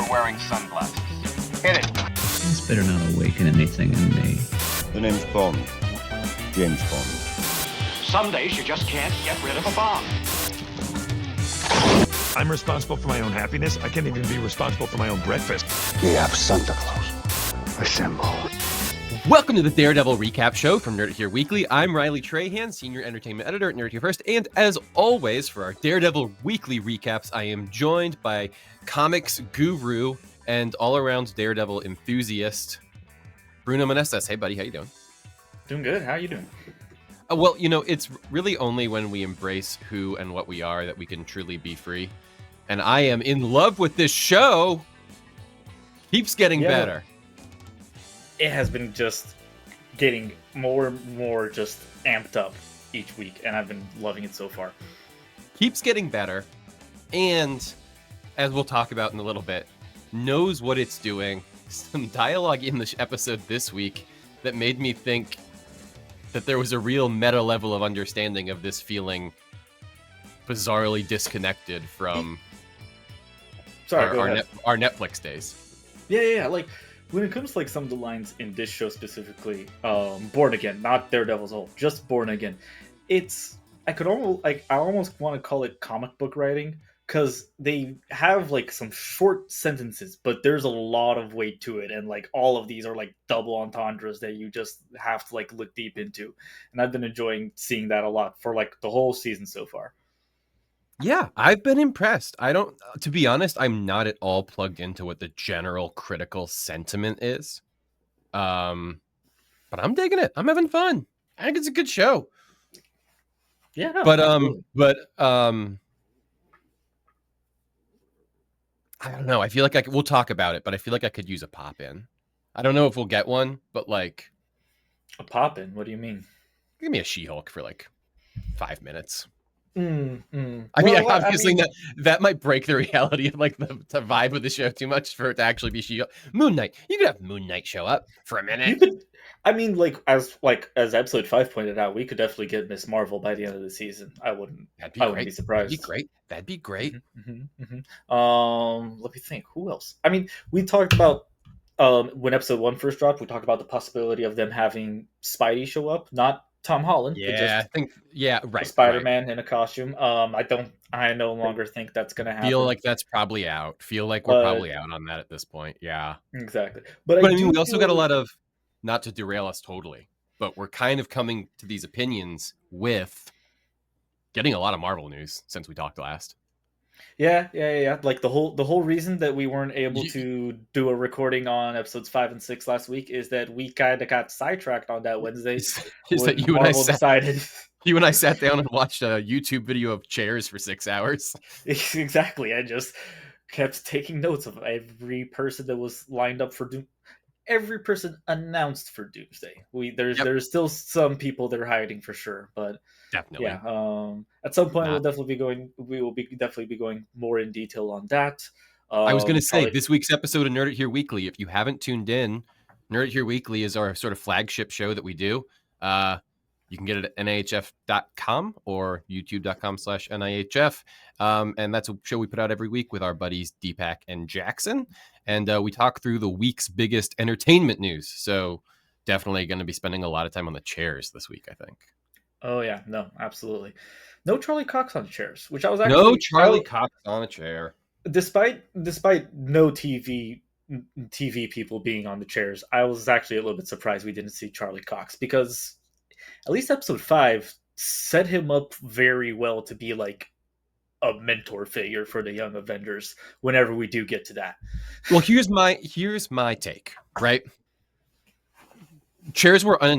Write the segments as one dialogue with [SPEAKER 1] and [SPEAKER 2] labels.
[SPEAKER 1] wearing sunglasses. Hit it.
[SPEAKER 2] It's better not awaken anything in me.
[SPEAKER 3] The name's Bond. James Bond.
[SPEAKER 1] Some days you just can't get rid of a bomb.
[SPEAKER 4] I'm responsible for my own happiness. I can't even be responsible for my own breakfast.
[SPEAKER 3] We have Santa Claus. Assemble.
[SPEAKER 5] Welcome to the Daredevil Recap Show from Nerd It Here Weekly. I'm Riley Trahan, Senior Entertainment Editor at Nerd It Here First. And as always, for our Daredevil Weekly Recaps, I am joined by comics guru and all-around Daredevil enthusiast, Bruno Meneses. Hey, buddy, how you doing?
[SPEAKER 6] Doing good. How you doing?
[SPEAKER 5] Well, you know, it's really only when we embrace who and what we are that we can truly be free. And I am in love with this show. Keeps getting better.
[SPEAKER 6] It has been just getting more and more just amped up each week, and I've been loving it so far.
[SPEAKER 5] Keeps getting better, and as we'll talk about in a little bit, knows what it's doing. Some dialogue in the episode this week that made me think that there was a real meta level of understanding of this feeling bizarrely disconnected from our Netflix days.
[SPEAKER 6] Yeah. Like, when it comes to like some of the lines in this show specifically, Born Again, not Daredevil's whole, just Born Again. I almost want to call it comic book writing, because they have like some short sentences, but there's a lot of weight to it, and like all of these are like double entendres that you just have to like look deep into. And I've been enjoying seeing that a lot for like the whole season so far.
[SPEAKER 5] Yeah, I've been impressed. To be honest, I'm not at all plugged into what the general critical sentiment is. But I'm digging it. I'm having fun. I think it's a good show.
[SPEAKER 6] Yeah, no,
[SPEAKER 5] but
[SPEAKER 6] absolutely.
[SPEAKER 5] I don't know. I feel like we'll talk about it, but I feel like I could use a pop in. I don't know if we'll get one, but like
[SPEAKER 6] A pop in? What do you mean?
[SPEAKER 5] give me a She-Hulk for like 5 minutes.
[SPEAKER 6] I
[SPEAKER 5] Obviously that might break the reality of like the vibe of the show too much for it to actually be She-Hulk. Moon Knight. You could have Moon Knight show up for a minute.
[SPEAKER 6] As episode 5 pointed out, we could definitely get Miss Marvel by the end of the season. I wouldn't be surprised.
[SPEAKER 5] That'd be great.
[SPEAKER 6] Let me think. Who else? I mean, we talked about when episode 1 first dropped. We talked about the possibility of them having Spidey show up, not Tom Holland.
[SPEAKER 5] Right.
[SPEAKER 6] Spider-Man in a costume. I no longer think that's gonna happen.
[SPEAKER 5] Feel like that's probably out. We're probably out on that at this point. Yeah,
[SPEAKER 6] exactly.
[SPEAKER 5] But I mean, we also got a lot of, not to derail us totally, but we're kind of coming to these opinions with getting a lot of Marvel news since we talked last.
[SPEAKER 6] Yeah. Like the whole reason that we weren't able to do a recording on episodes 5 and 6 last week is that we kind of got sidetracked on that Wednesday.
[SPEAKER 5] Is that you and I sat down and watched a YouTube video of chairs for 6 hours?
[SPEAKER 6] Exactly. I just kept taking notes of every person that was lined up for every person announced for Doomsday. There's still some people that are hiding for sure, but
[SPEAKER 5] definitely.
[SPEAKER 6] Yeah. At some point, we will definitely be going more in detail on that.
[SPEAKER 5] I was going to say, this week's episode of Nerd It Here Weekly, if you haven't tuned in, Nerd It Here Weekly is our sort of flagship show that we do. You can get it at nihf.com or youtube.com/nihf. And that's a show we put out every week with our buddies Deepak and Jackson. And we talk through the week's biggest entertainment news. So definitely going to be spending a lot of time on the chairs this week, I think.
[SPEAKER 6] Oh, yeah. No, absolutely. No Charlie Cox on chairs, which I was
[SPEAKER 5] Cox on a chair.
[SPEAKER 6] Despite no TV people being on the chairs, I was actually a little bit surprised we didn't see Charlie Cox, because at least episode 5 set him up very well to be like a mentor figure for the young Avengers whenever we do get to that.
[SPEAKER 5] Well, here's my take, right? Chairs were I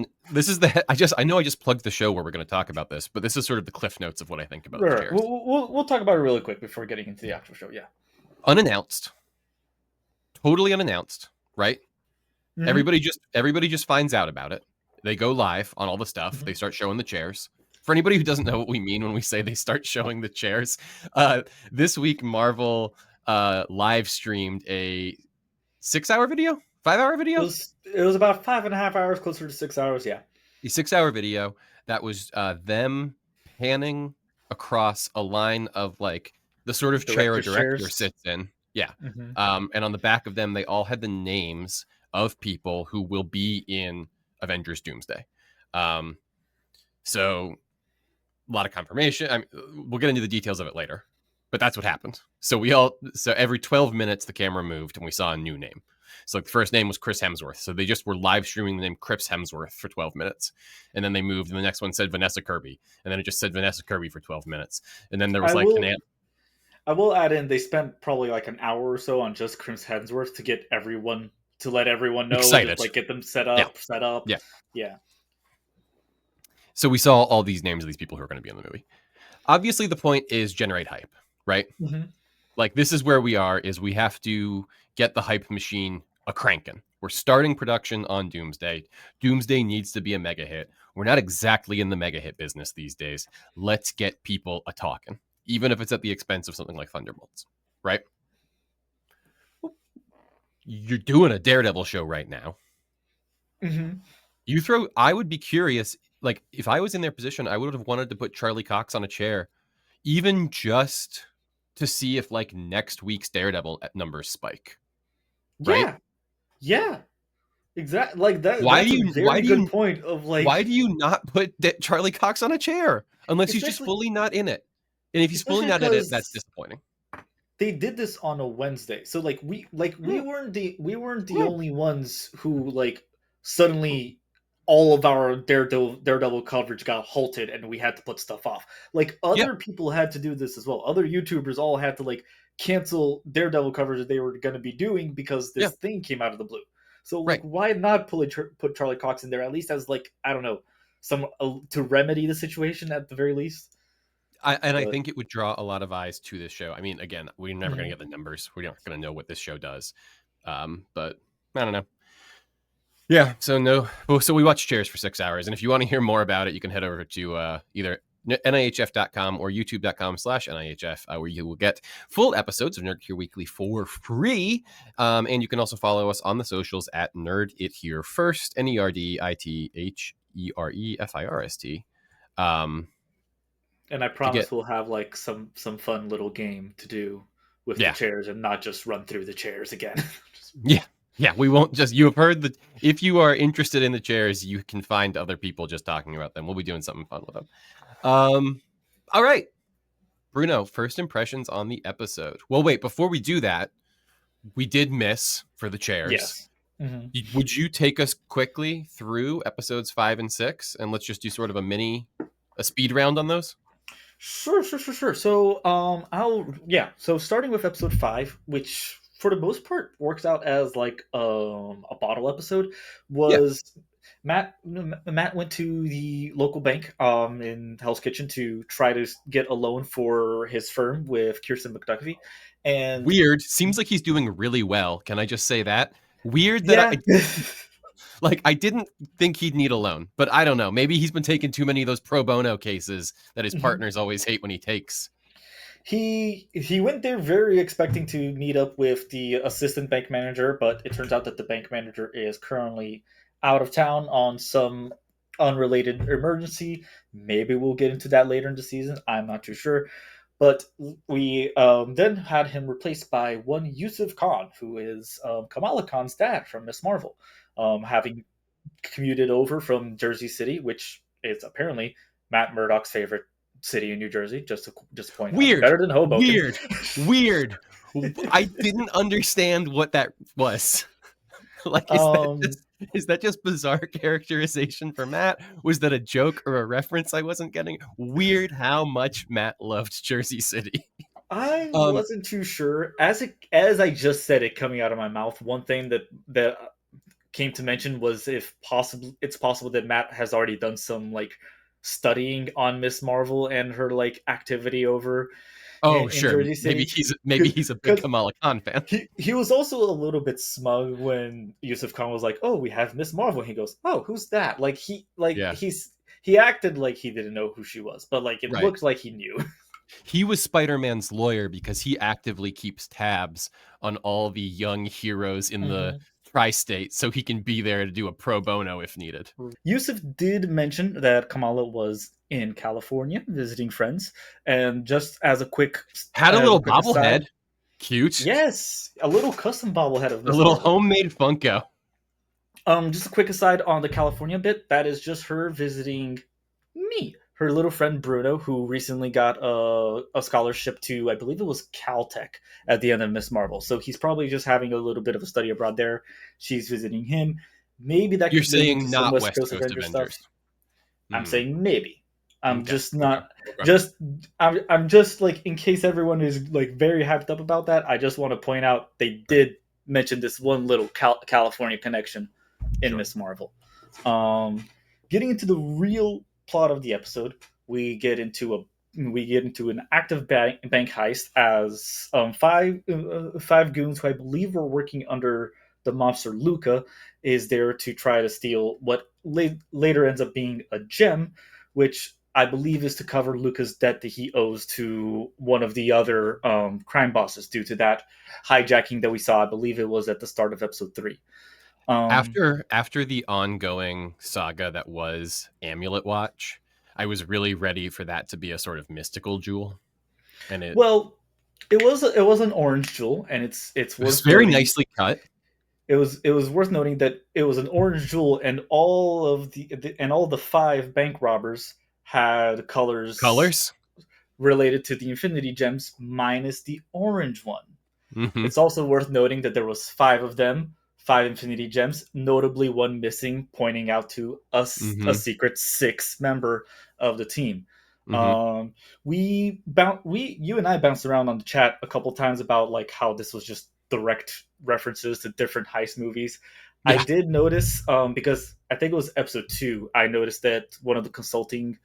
[SPEAKER 5] know I just plugged the show where we're going to talk about this, but this is sort of the cliff notes of what I think about the chairs.
[SPEAKER 6] We'll talk about it really quick before getting into the actual show. Yeah.
[SPEAKER 5] Unannounced. Totally unannounced, right? Mm-hmm. Everybody just finds out about it. They go live on all the stuff. Mm-hmm. They start showing the chairs. For anybody who doesn't know what we mean when we say they start showing the chairs, this week Marvel live streamed a 6-hour video? 5-hour video?
[SPEAKER 6] It was about 5.5 hours, closer to 6 hours, yeah.
[SPEAKER 5] A 6-hour video that was them panning across a line of like the sort of chair a director sits in. Yeah.
[SPEAKER 6] Mhm.
[SPEAKER 5] And on the back of them, they all had the names of people who will be in Avengers Doomsday. So a lot of confirmation. I mean, we'll get into the details of it later, but that's what happened. So every 12 minutes, the camera moved and we saw a new name. So like the first name was Chris Hemsworth. So they just were live streaming the name Chris Hemsworth for 12 minutes. And then they moved and the next one said Vanessa Kirby. And then it just said Vanessa Kirby for 12 minutes. And then there was
[SPEAKER 6] I
[SPEAKER 5] like
[SPEAKER 6] will. I will add in. They spent probably like an hour or so on just Chris Hemsworth to get everyone to let everyone know, just
[SPEAKER 5] excited.
[SPEAKER 6] like get them set
[SPEAKER 5] Yeah.
[SPEAKER 6] up.
[SPEAKER 5] Yeah.
[SPEAKER 6] Yeah.
[SPEAKER 5] So we saw all these names of these people who are going to be in the movie. Obviously, the point is generate hype, right?
[SPEAKER 6] Mhm.
[SPEAKER 5] Like this is where we are. Is we have to get the hype machine a cranking. We're starting production on Doomsday. Doomsday needs to be a mega hit. We're not exactly in the mega hit business these days. Let's get people a talking, even if it's at the expense of something like Thunderbolts, right? You're doing a Daredevil show right now.
[SPEAKER 6] Mhm.
[SPEAKER 5] I would be curious, like if I was in their position, I would have wanted to put Charlie Cox on a chair, even just to see if like next week's Daredevil numbers spike, right?
[SPEAKER 6] Yeah. Yeah. Exactly. Like that.
[SPEAKER 5] Why
[SPEAKER 6] That's
[SPEAKER 5] do
[SPEAKER 6] a
[SPEAKER 5] you
[SPEAKER 6] very good point. Of
[SPEAKER 5] why do
[SPEAKER 6] like,
[SPEAKER 5] you not put Charlie Cox on a chair unless he's just
[SPEAKER 6] especially
[SPEAKER 5] fully not in it? And if he's fully
[SPEAKER 6] especially
[SPEAKER 5] not in it, that's
[SPEAKER 6] because
[SPEAKER 5] disappointing.
[SPEAKER 6] they did this on a Wednesday. So like we
[SPEAKER 5] Yeah.
[SPEAKER 6] weren't the
[SPEAKER 5] Yeah.
[SPEAKER 6] only ones who like suddenly all of our Daredevil coverage got halted and we had to put stuff off. Like
[SPEAKER 5] Yeah.
[SPEAKER 6] other people had to do this as well. Other YouTubers all had to like cancel Daredevil coverage that they were going to be doing because
[SPEAKER 5] Yeah.
[SPEAKER 6] this thing came out of the blue. So like
[SPEAKER 5] Right.
[SPEAKER 6] why not put Charlie Cox in there at least as like I don't know some to remedy the situation at the very least.
[SPEAKER 5] I
[SPEAKER 6] But
[SPEAKER 5] think it would draw a lot of eyes to this show. I mean, again, we're never going to
[SPEAKER 6] mhm.
[SPEAKER 5] get the numbers. We're not going to know what this show does. But I don't know. Yeah. So we watched Chairs for 6 hours. And if you want to hear more about it, you can head over to either NIHF.com or YouTube.com/NIHF, where you will get full episodes of Nerd Here Weekly for free. And you can also follow us on the socials at Nerd It Here First, NERDITHEREFIRST.
[SPEAKER 6] And I
[SPEAKER 5] To get
[SPEAKER 6] promise we'll have like some fun little game to do with the chairs and not just run through the chairs again.
[SPEAKER 5] Yeah, we won't just. You have heard that if you are interested in the chairs, you can find other people just talking about them. We'll be doing something fun with them. All right, Bruno. First impressions on the episode. Well, wait. Before we do that, we did miss for the chairs.
[SPEAKER 6] Yes. Mm-hmm.
[SPEAKER 5] Would you take us quickly through episodes 5 and 6, and let's just do sort of a speed round on those?
[SPEAKER 6] Sure. So So starting with episode 5, which for the most part works out as like a bottle episode, was Matt went to the local bank in Hell's Kitchen to try to get a loan for his firm with Kirsten McDuffie. And
[SPEAKER 5] Weird. Seems like he's doing really well. Can I just say that? Weird
[SPEAKER 6] yeah.
[SPEAKER 5] that I didn't think he'd need a loan, but I don't know. Maybe he's been taking too many of those pro bono cases that his partners always hate when he takes.
[SPEAKER 6] He went there very expecting to meet up with the assistant bank manager, but it turns out that the bank manager is currently out of town on some unrelated emergency. Maybe we'll get into that later in the season. I'm not too sure. But we then had him replaced by one Yusuf Khan, who is Kamala Khan's dad from Miss Marvel, having commuted over from Jersey City, which is apparently Matt Murdock's favorite city in New Jersey. Just to point
[SPEAKER 5] Weird.
[SPEAKER 6] out, better than Hoboken.
[SPEAKER 5] Weird. I didn't understand what that was. Like, is that just bizarre characterization for Matt? Was that a joke or a reference I wasn't getting? Weird how much Matt loved Jersey City.
[SPEAKER 6] I wasn't too sure. As I just said it coming out of my mouth, one thing that came to mention was it's possible that Matt has already done some like studying on Miss Marvel and her like activity over in Jersey City.
[SPEAKER 5] Maybe he's a big Kamala Khan fan.
[SPEAKER 6] He was also a little bit smug when Yusuf Khan was like, "Oh, we have Miss Marvel." And he goes, "Oh, who's that?" Like he acted like he didn't know who she was, but like it looked like he knew.
[SPEAKER 5] He was Spider-Man's lawyer because he actively keeps tabs on all the young heroes in the tri-state so he can be there to do a pro bono if needed.
[SPEAKER 6] Yusuf did mention that Kamala was in California visiting friends, and just as a quick
[SPEAKER 5] had a little bobblehead. Cute.
[SPEAKER 6] Yes, a little custom bobblehead of
[SPEAKER 5] A
[SPEAKER 6] Miss
[SPEAKER 5] little
[SPEAKER 6] Marvel.
[SPEAKER 5] homemade Funko.
[SPEAKER 6] Just a quick aside on the California bit. That is just her visiting me, her little friend Bruno, who recently got a scholarship to, I believe it was Caltech at the end of Miss Marvel. So he's probably just having a little bit of a study abroad there. She's visiting him. Maybe that
[SPEAKER 5] You're
[SPEAKER 6] could lead into
[SPEAKER 5] saying
[SPEAKER 6] some
[SPEAKER 5] not
[SPEAKER 6] West
[SPEAKER 5] West
[SPEAKER 6] Coast
[SPEAKER 5] Coast
[SPEAKER 6] Avenger stuff.
[SPEAKER 5] Avengers.
[SPEAKER 6] I'm saying maybe. I'm
[SPEAKER 5] Okay,
[SPEAKER 6] just not
[SPEAKER 5] okay.
[SPEAKER 6] just I'm just like, in case everyone is like very hyped up about that, I just want to point out they did mention this one little California connection in
[SPEAKER 5] Sure.
[SPEAKER 6] Miss Marvel. Getting into the real plot of the episode, we get into an active bank heist as five goons who I believe were working under the mobster Luca is there to try to steal what later ends up being a gem, which I believe is to cover Luca's debt that he owes to one of the other crime bosses due to that hijacking that we saw. I believe it was at the start of episode 3.
[SPEAKER 5] After the ongoing saga that was Amulet Watch, I was really ready for that to be a sort of mystical jewel, and it
[SPEAKER 6] was an orange jewel, and it's
[SPEAKER 5] was
[SPEAKER 6] worth
[SPEAKER 5] very
[SPEAKER 6] noting.
[SPEAKER 5] nicely cut.
[SPEAKER 6] It was worth noting that it was an orange jewel, and all the 5 bank robbers had colors related to the Infinity Gems, minus the orange one.
[SPEAKER 5] Mm-hmm.
[SPEAKER 6] It's also worth noting that there was 5 of them, 5 Infinity Gems, notably one missing, pointing out to us a secret 6th member of the team.
[SPEAKER 5] Mm-hmm.
[SPEAKER 6] You and I bounced around on the chat a couple times about like how this was just direct references to different heist movies.
[SPEAKER 5] Yeah.
[SPEAKER 6] I did notice because I think it was episode 2. I noticed that one of the consultants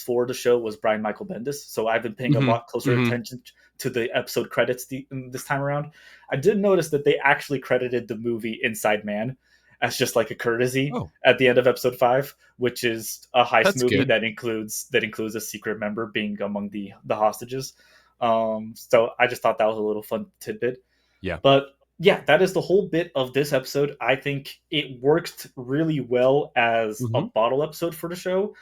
[SPEAKER 6] for the show was Brian Michael Bendis. So I've been paying a lot closer attention to the episode credits this time around. I did notice that they actually credited the movie Inside Man as just like a courtesy at the end of episode 5, which is a heist movie that includes a secret member being among the hostages. So I just thought that was a little fun tidbit.
[SPEAKER 5] Yeah.
[SPEAKER 6] But yeah, that is the whole bit of this episode. I think it worked really well as a bottle episode for the show.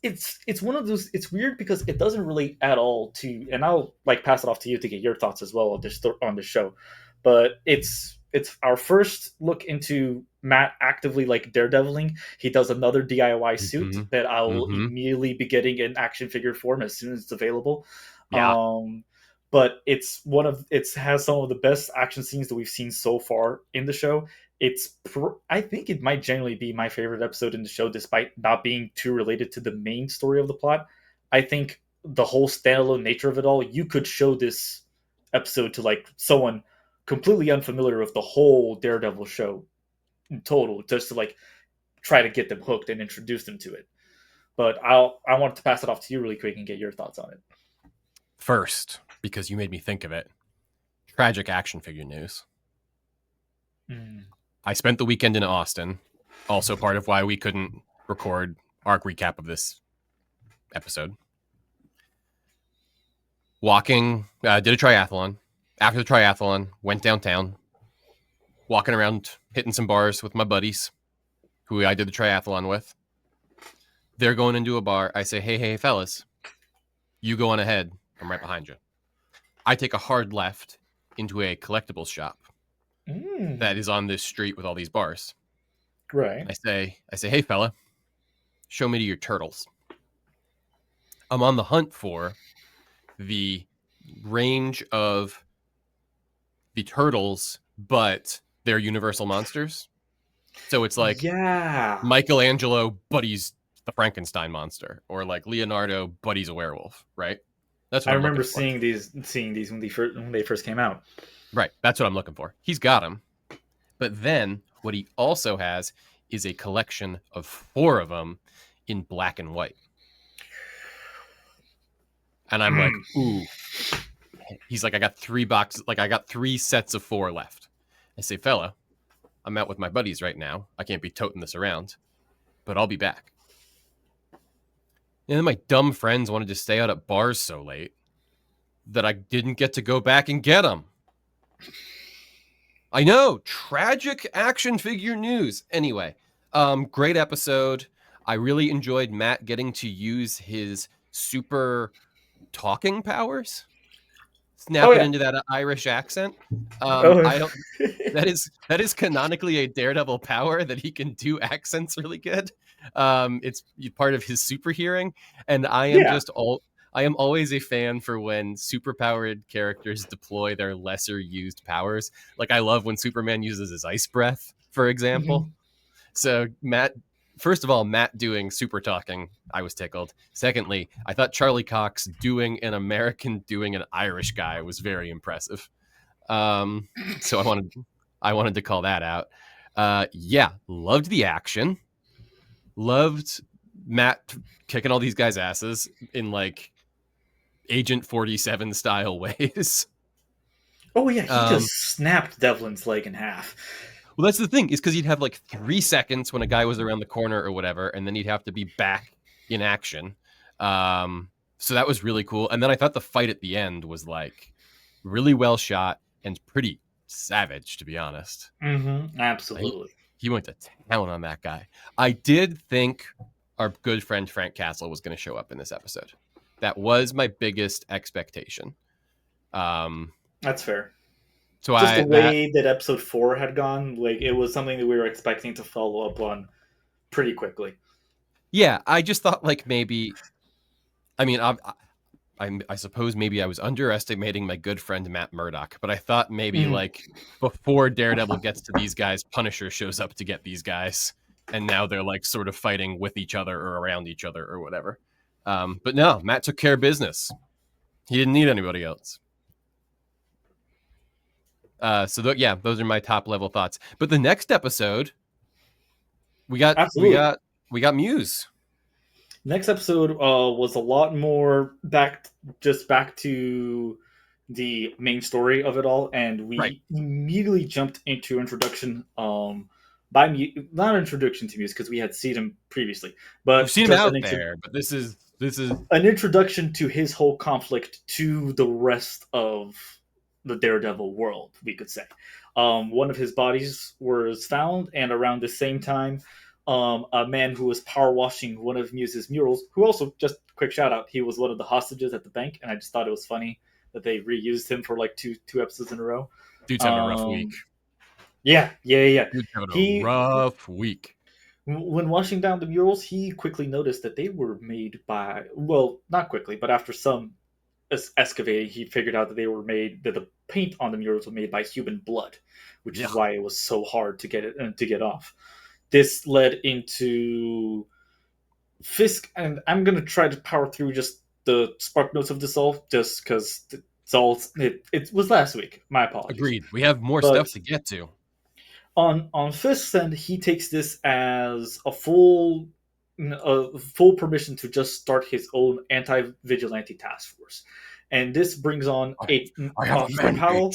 [SPEAKER 6] It's one of those. It's weird because it doesn't relate at all to, and I'll like pass it off to you to get your thoughts as well on this show. But it's our first look into Matt actively like daredeviling. He does another DIY suit that I will immediately be getting in action figure form as soon as it's available.
[SPEAKER 5] Yeah.
[SPEAKER 6] But it has some of the best action scenes that we've seen so far in the show. I think it might generally be my favorite episode in the show, despite not being too related to the main story of the plot. I think the whole standalone nature of it all, you could show this episode to like someone completely unfamiliar with the whole Daredevil show in total, just to like try to get them hooked and introduce them to it. But I want to pass it off to you really quick and get your thoughts on it.
[SPEAKER 5] First, because you made me think of it, tragic action figure news. I spent the weekend in Austin, also part of why we couldn't record arc recap of this episode. Walking, did a triathlon. After the triathlon, went downtown, walking around, hitting some bars with my buddies, who I did the triathlon with. They're going into a bar. I say, hey, fellas, you go on ahead. I'm right behind you. I take a hard left into a collectibles shop that is on this street with all these bars.
[SPEAKER 6] Right.
[SPEAKER 5] I say, hey, fella, show me to your turtles. I'm on the hunt for the range of the turtles, but they're universal monsters. So it's like Michelangelo, but he's the Frankenstein monster, or like Leonardo, but he's a werewolf, right? That's what
[SPEAKER 6] I remember seeing these when they first came out.
[SPEAKER 5] Right. That's what I'm looking for. He's got them. But then what he also has is a collection of 4 of them in black and white. And I'm like, ooh. He's like, I got 3 boxes. Like, I got 3 sets of 4 left. I say, fella, I'm out with my buddies right now. I can't be toting this around, but I'll be back. And then my dumb friends wanted to stay out at bars so late that I didn't get to go back and get them. I know, tragic action figure news. Anyway, great episode. I really enjoyed Matt getting to use his super talking powers.
[SPEAKER 6] Oh
[SPEAKER 5] Snap it
[SPEAKER 6] yeah.
[SPEAKER 5] into that Irish accent.
[SPEAKER 6] Oh.
[SPEAKER 5] I don't. That is canonically a Daredevil power that he can do accents really good. It's part of his super hearing, and
[SPEAKER 6] Yeah.
[SPEAKER 5] I am always a fan for when superpowered characters deploy their lesser used powers. Like I love when Superman uses his ice breath, for example.
[SPEAKER 6] Mhm.
[SPEAKER 5] So Matt, first of all, Matt doing super talking, I was tickled. Secondly, I thought Charlie Cox doing an American doing an Irish guy was very impressive. So I wanted to call that out. Yeah, loved the action. Loved Matt kicking all these guys' asses in like Agent 47 style ways.
[SPEAKER 6] Oh yeah, he
[SPEAKER 5] Um,
[SPEAKER 6] just snapped Devlin's leg in half.
[SPEAKER 5] well, that's the thing is because he'd have like 3 seconds when a guy was around the corner or whatever, and then he'd have to be back in action. So that was really cool. And then I thought the fight at the end was like really well shot and pretty savage, to be honest.
[SPEAKER 6] Absolutely.
[SPEAKER 5] He went to town on that guy. I did think our good friend Frank Castle was going to show up in this episode. That was my biggest expectation.
[SPEAKER 6] That's fair.
[SPEAKER 5] So
[SPEAKER 6] Just the
[SPEAKER 5] that
[SPEAKER 6] way that episode 4 had gone, like it was something that we were expecting to follow up on pretty quickly.
[SPEAKER 5] yeah, I just thought like maybe. I mean, I suppose maybe I was underestimating my good friend Matt Murdock, but I thought maybe like before Daredevil gets to these guys, Punisher shows up to get these guys, and now they're like sort of fighting with each other or around each other or whatever. But no, Matt took care of business. He didn't need anybody else. Yeah, those are my top level thoughts. But the next episode, we got
[SPEAKER 6] Absolutely.
[SPEAKER 5] we got Muse.
[SPEAKER 6] Next episode was a lot more back to the main story of it all, and we
[SPEAKER 5] Right.
[SPEAKER 6] immediately jumped into introduction. Not introduction to Muse because we had seen him previously, but
[SPEAKER 5] We've seen him
[SPEAKER 6] just
[SPEAKER 5] out there, but this is
[SPEAKER 6] an introduction to his whole conflict to the rest of the Daredevil world, we could say. One of his bodies was found, and around the same time, a man who was power washing one of Muse's murals, who also, just quick shout out, he was one of the hostages at the bank, and I just thought it was funny that they reused him for like two episodes in a row.
[SPEAKER 5] dude's having a rough week.
[SPEAKER 6] Yeah.
[SPEAKER 5] Dude's having a rough week.
[SPEAKER 6] When washing down the murals, he quickly noticed that they were made by, well, not quickly, but after some excavating, he figured out that the paint on the murals was made by human blood, which is why it was so hard to get off. This led into Fisk, and I'm gonna try to power through just the spark notes of this all, just because it was last week. My apologies.
[SPEAKER 5] Agreed. We have more
[SPEAKER 6] But
[SPEAKER 5] stuff to get to.
[SPEAKER 6] On Fisk's end, he takes this as a full permission to just start his own anti-vigilante task force, and this brings on Officer Powell.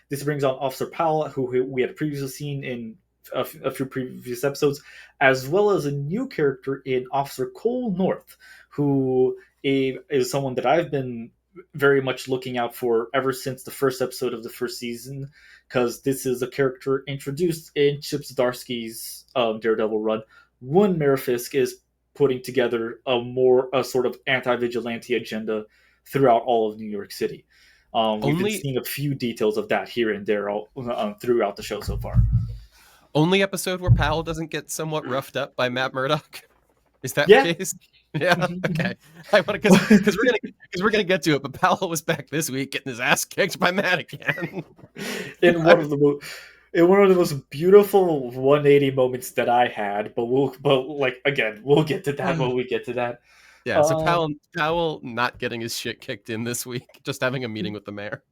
[SPEAKER 6] This brings on Officer Powell, who we had previously seen in a few previous episodes, as well as a new character in Officer Cole North, who is someone that I've been very much looking out for ever since the first episode of the first season, because this is a character introduced in Chip Zdarsky's Daredevil run when Mayor Fisk is putting together a sort of anti-vigilante agenda throughout all of New York City. We've been seeing a few details of that here and there throughout the show so far.
[SPEAKER 5] Only episode where Powell doesn't get somewhat roughed up by Matt Murdock. Is that
[SPEAKER 6] Yeah.
[SPEAKER 5] the case? Yeah. Okay. I want to because we're gonna get to it, but Powell was back this week getting his ass kicked by Matt again.
[SPEAKER 6] in one of the most beautiful 180 moments that I had, but we'll get to that when we get to that.
[SPEAKER 5] Yeah. So Powell not getting his shit kicked in this week, just having a meeting with the mayor.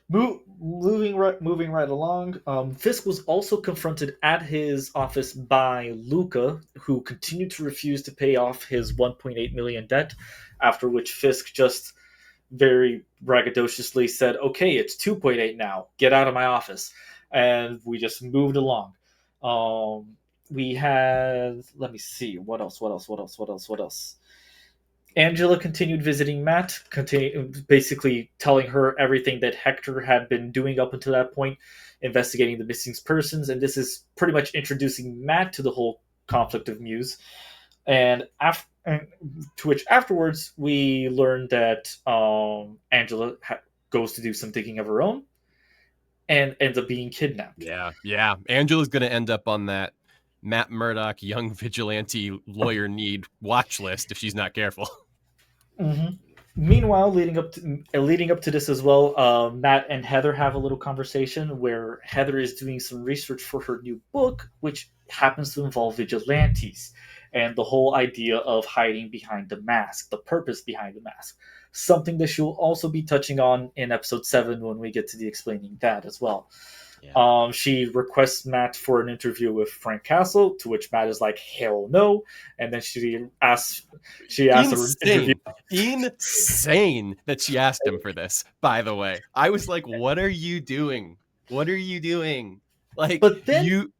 [SPEAKER 6] Moving right along, Fisk was also confronted at his office by Luca, who continued to refuse to pay off his 1.8 million debt, after which Fisk just very braggadociously said, okay, it's 2.8 now, get out of my office. And we just moved along. We had, let me see, what else? Angela continued visiting Matt, basically telling her everything that Hector had been doing up until that point, investigating the missing persons, and this is pretty much introducing Matt to the whole conflict of Muse. And And to which afterwards we learn that Angela goes to do some digging of her own and ends up being kidnapped.
[SPEAKER 5] Yeah. Angela's going to end up on that Matt Murdock young vigilante lawyer need watch list if she's not careful.
[SPEAKER 6] Mm-hmm. Meanwhile, leading up to this as well, Matt and Heather have a little conversation where Heather is doing some research for her new book, which happens to involve vigilantes and the whole idea of hiding behind the mask, the purpose behind the mask. Something that she'll also be touching on in episode 7 when we get to the explaining that as well.
[SPEAKER 5] Yeah.
[SPEAKER 6] She requests Matt for an interview with Frank Castle, to which Matt is like, "Hell no!" And then she asks her interview.
[SPEAKER 5] Insane that she asked him for this. By the way, I was like, "What are you doing? What are you doing?" Like,
[SPEAKER 6] But then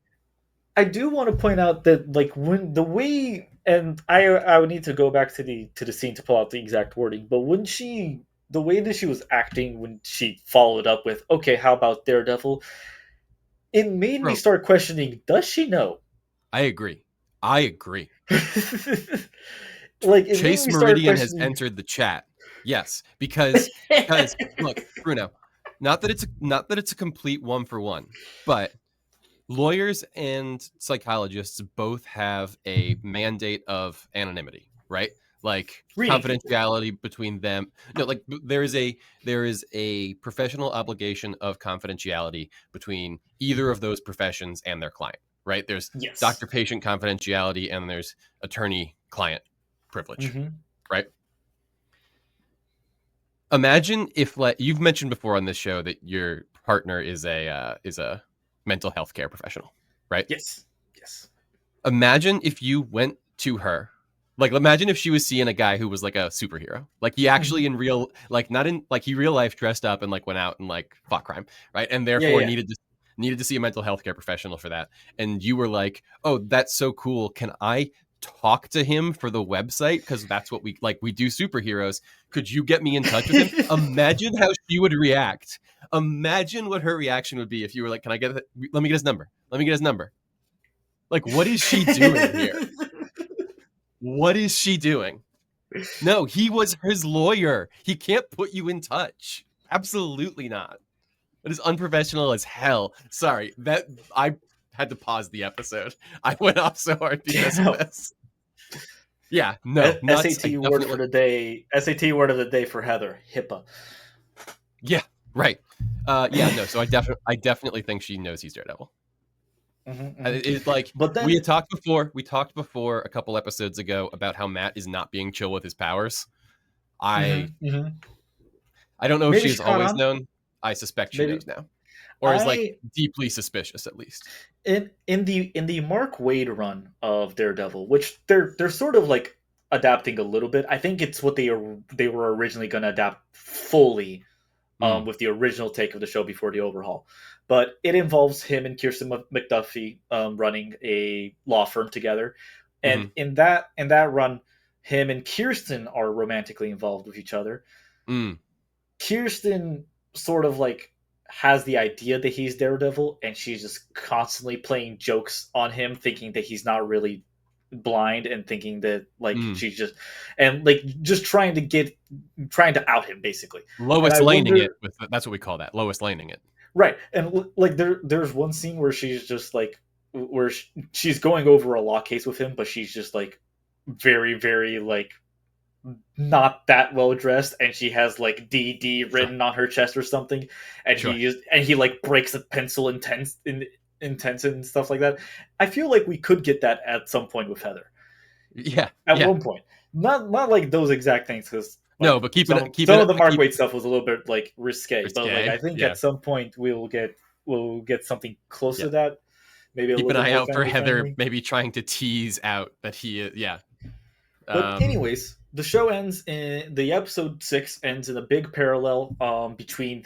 [SPEAKER 6] I do want to point out that like when the way, and I would need to go back to the scene to pull out the exact wording, but when the way that she was acting when she followed up with, "Okay, how about Daredevil?" It made me
[SPEAKER 5] Bro.
[SPEAKER 6] start questioning, does she know?
[SPEAKER 5] I agree.
[SPEAKER 6] Like it
[SPEAKER 5] Chase
[SPEAKER 6] made me start
[SPEAKER 5] Meridian has
[SPEAKER 6] questioning.
[SPEAKER 5] entered the chat. Yes, because look, Bruno, not that it's a complete 1-for-1, but lawyers and psychologists both have a mandate of anonymity, right? Like
[SPEAKER 6] Reading
[SPEAKER 5] confidentiality between them. No, like there is a professional obligation of confidentiality between either of those professions and their client, right? There's
[SPEAKER 6] Yes.
[SPEAKER 5] doctor-patient confidentiality and there's attorney-client privilege,
[SPEAKER 6] Mm-hmm.
[SPEAKER 5] right? Imagine if, like, you've mentioned before on this show that your partner is a mental health care professional, right?
[SPEAKER 6] Yes.
[SPEAKER 5] Imagine if you went to her, like, imagine if she was seeing a guy who was like a superhero, like he actually in real, like not in like he real life dressed up and like went out and like fought crime, right? And therefore
[SPEAKER 6] Yeah.
[SPEAKER 5] needed to see a mental health care professional for that. And you were like, "Oh, that's so cool. Can I talk to him for the website? Because that's what we do superheroes. Could you get me in touch with him?" Imagine how she would react. Imagine what her reaction would be if you were like, "Can I let me get his number. Let me get his number." Like, what is she doing here? What is she doing? No, he was his lawyer. He can't put you in touch. Absolutely not. That is unprofessional as hell. Sorry, that I had to pause the episode. I went off so hard because of this. Yeah, no, nuts.
[SPEAKER 6] SAT word for the day. SAT word of the day for Heather. HIPAA.
[SPEAKER 5] Yeah, right. Yeah, no. So I definitely think she knows he's Daredevil. It's like,
[SPEAKER 6] but then
[SPEAKER 5] we had talked before. We talked before a couple episodes ago about how Matt is not being chill with his powers. I don't know if
[SPEAKER 6] Maybe
[SPEAKER 5] she's always known. I suspect she knows now, or is like deeply suspicious at least.
[SPEAKER 6] In the Mark Waid run of Daredevil, which they're sort of like adapting a little bit. I think it's what they were originally going to adapt fully, with the original take of the show before the overhaul. But it involves him and Kirsten McDuffie running a law firm together, and in that run, him and Kirsten are romantically involved with each other. Kirsten sort of like has the idea that he's Daredevil, and she's just constantly playing jokes on him, thinking that he's not really blind, and thinking that like she's just trying to out him basically.
[SPEAKER 5] Lois Laning it with, that's what we call that. Lois Laning it.
[SPEAKER 6] Right. And like there's one scene where she's just like she's going over a law case with him, but she's just like very, very like not that well dressed, and she has like DD written on her chest or something, and he like breaks a pencil intense and stuff like that. I feel like we could get that at some point with Heather.
[SPEAKER 5] Yeah.
[SPEAKER 6] At one point. Not like those exact things, because
[SPEAKER 5] no, but
[SPEAKER 6] some of the Mark Waid stuff was a little bit like risque. But like I think at some point we'll get something close to that. Maybe
[SPEAKER 5] keep an eye out for Heather maybe trying to tease out that he
[SPEAKER 6] But anyways, the show ends in the episode 6 ends in a big parallel between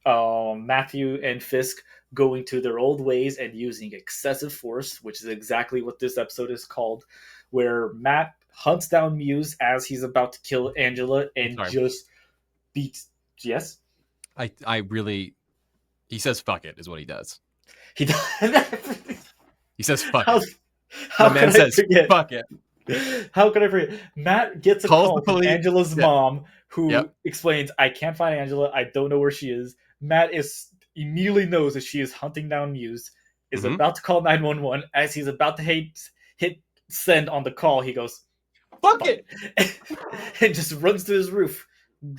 [SPEAKER 6] Matthew and Fisk going to their old ways and using excessive force, which is exactly what this episode is called, where Matt hunts down Muse as he's about to kill Angela and just beats. Yes,
[SPEAKER 5] I really. He says "fuck it" is what he does.
[SPEAKER 6] He does.
[SPEAKER 5] He says "fuck it."
[SPEAKER 6] How
[SPEAKER 5] the man says "fuck it."
[SPEAKER 6] How could I forget? Matt gets a
[SPEAKER 5] Calls the
[SPEAKER 6] call from
[SPEAKER 5] police.
[SPEAKER 6] Angela's
[SPEAKER 5] Yeah.
[SPEAKER 6] mom, who
[SPEAKER 5] Yep.
[SPEAKER 6] explains, "I can't find Angela. I don't know where she is." Matt is immediately knows that she is hunting down Muse. Is
[SPEAKER 5] Mhm.
[SPEAKER 6] about to call 911. As he's about to hit send on the call, he goes,
[SPEAKER 5] Fuck it.
[SPEAKER 6] and just runs to his roof,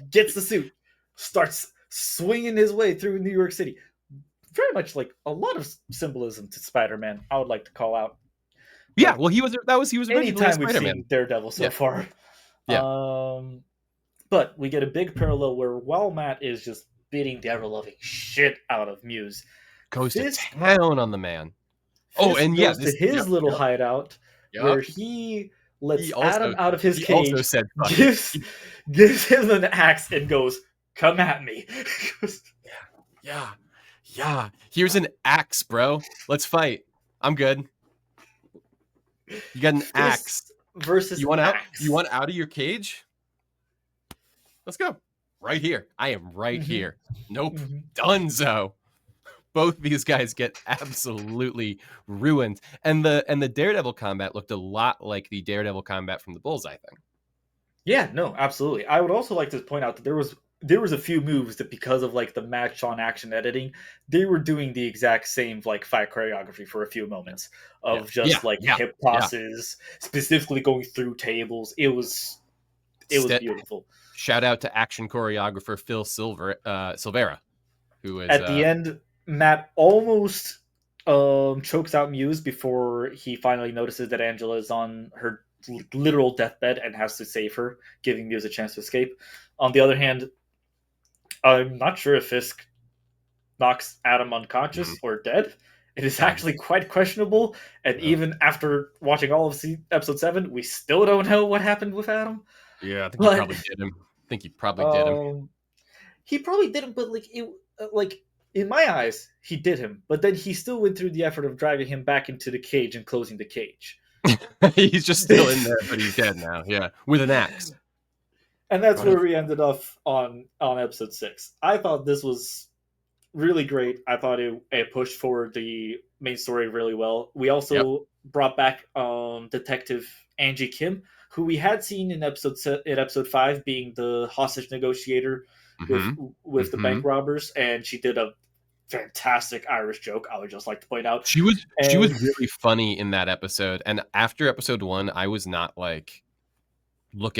[SPEAKER 6] gets the suit, starts swinging his way through New York City. Very much like a lot of symbolism to Spider-Man. I would like to call out.
[SPEAKER 5] Yeah,
[SPEAKER 6] Like,
[SPEAKER 5] well, he was originally a
[SPEAKER 6] anytime we've
[SPEAKER 5] Spider-Man.
[SPEAKER 6] seen Daredevil so
[SPEAKER 5] Yeah.
[SPEAKER 6] far.
[SPEAKER 5] Yeah.
[SPEAKER 6] But we get a big parallel where while Matt is just beating the ever-loving shit out of Muse,
[SPEAKER 5] Goes to
[SPEAKER 6] Fisk,
[SPEAKER 5] town on the man. Oh,
[SPEAKER 6] Fisk
[SPEAKER 5] and yeah,
[SPEAKER 6] goes to his little hideout where he lets Adam out of his
[SPEAKER 5] he
[SPEAKER 6] cage,
[SPEAKER 5] also said, "Fuck it."
[SPEAKER 6] gives him an axe, and goes, "Come at me."
[SPEAKER 5] Yeah. Here's an axe, bro. Let's fight. I'm good. You got an axe.
[SPEAKER 6] Versus
[SPEAKER 5] You want out?
[SPEAKER 6] axe.
[SPEAKER 5] You want out of your cage? Let's go. Right here. I am right
[SPEAKER 6] Mhm.
[SPEAKER 5] here. Nope.
[SPEAKER 6] Mhm.
[SPEAKER 5] Dunzo. Both these guys get absolutely ruined. And the Daredevil combat looked a lot like the Daredevil combat from the Bullseye thing.
[SPEAKER 6] Yeah, no, absolutely. I would also like to point out that there was a few moves that, because of like the match on action editing, they were doing the exact same like fight choreography for a few moments of just like hip tosses, specifically going through tables. It was beautiful.
[SPEAKER 5] Shout out to action choreographer Phil Silvera, who is
[SPEAKER 6] at the end. Matt almost chokes out Muse before he finally notices that Angela is on her literal deathbed and has to save her, giving Muse a chance to escape. On the other hand, I'm not sure if Fisk knocks Adam unconscious or dead. It is actually quite questionable, and even after watching all of episode 7, we still don't know what happened with Adam.
[SPEAKER 5] Yeah, I think he probably did him.
[SPEAKER 6] He probably did him, but like in my eyes, he did him. But then he still went through the effort of dragging him back into the cage and closing the cage.
[SPEAKER 5] He's just still in there, but he's dead now. Yeah, with an axe.
[SPEAKER 6] And that's where we ended up on episode 6. I thought this was really great. I thought it pushed forward the main story really well. We also brought back Detective Angie Kim, who we had seen in episode 5 being the hostage negotiator with the bank robbers, and she did a fantastic Irish joke. I would just like to point out
[SPEAKER 5] she was really funny in that episode. And after episode 1, I was not like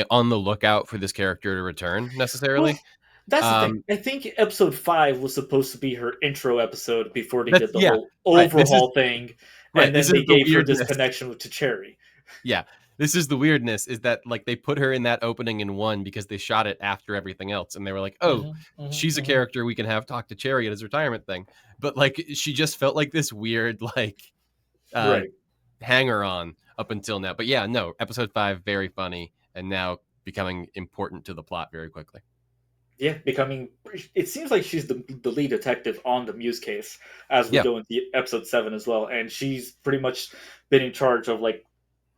[SPEAKER 5] on the lookout for this character to return necessarily.
[SPEAKER 6] Well, that's the thing. I think episode 5 was supposed to be her intro episode before they did the whole overhaul thing, and then they gave her this connection to Cherry.
[SPEAKER 5] Yeah. This is the weirdness, is that like they put her in that opening in 1 because they shot it after everything else, and they were like, she's a character we can have talk to Cherry at his retirement thing. But like she just felt like this weird like hanger on up until now. But yeah, no, episode 5 very funny, and now becoming important to the plot very quickly.
[SPEAKER 6] Yeah, it seems like she's the lead detective on the Muse case as we go into episode 7 as well, and she's pretty much been in charge of like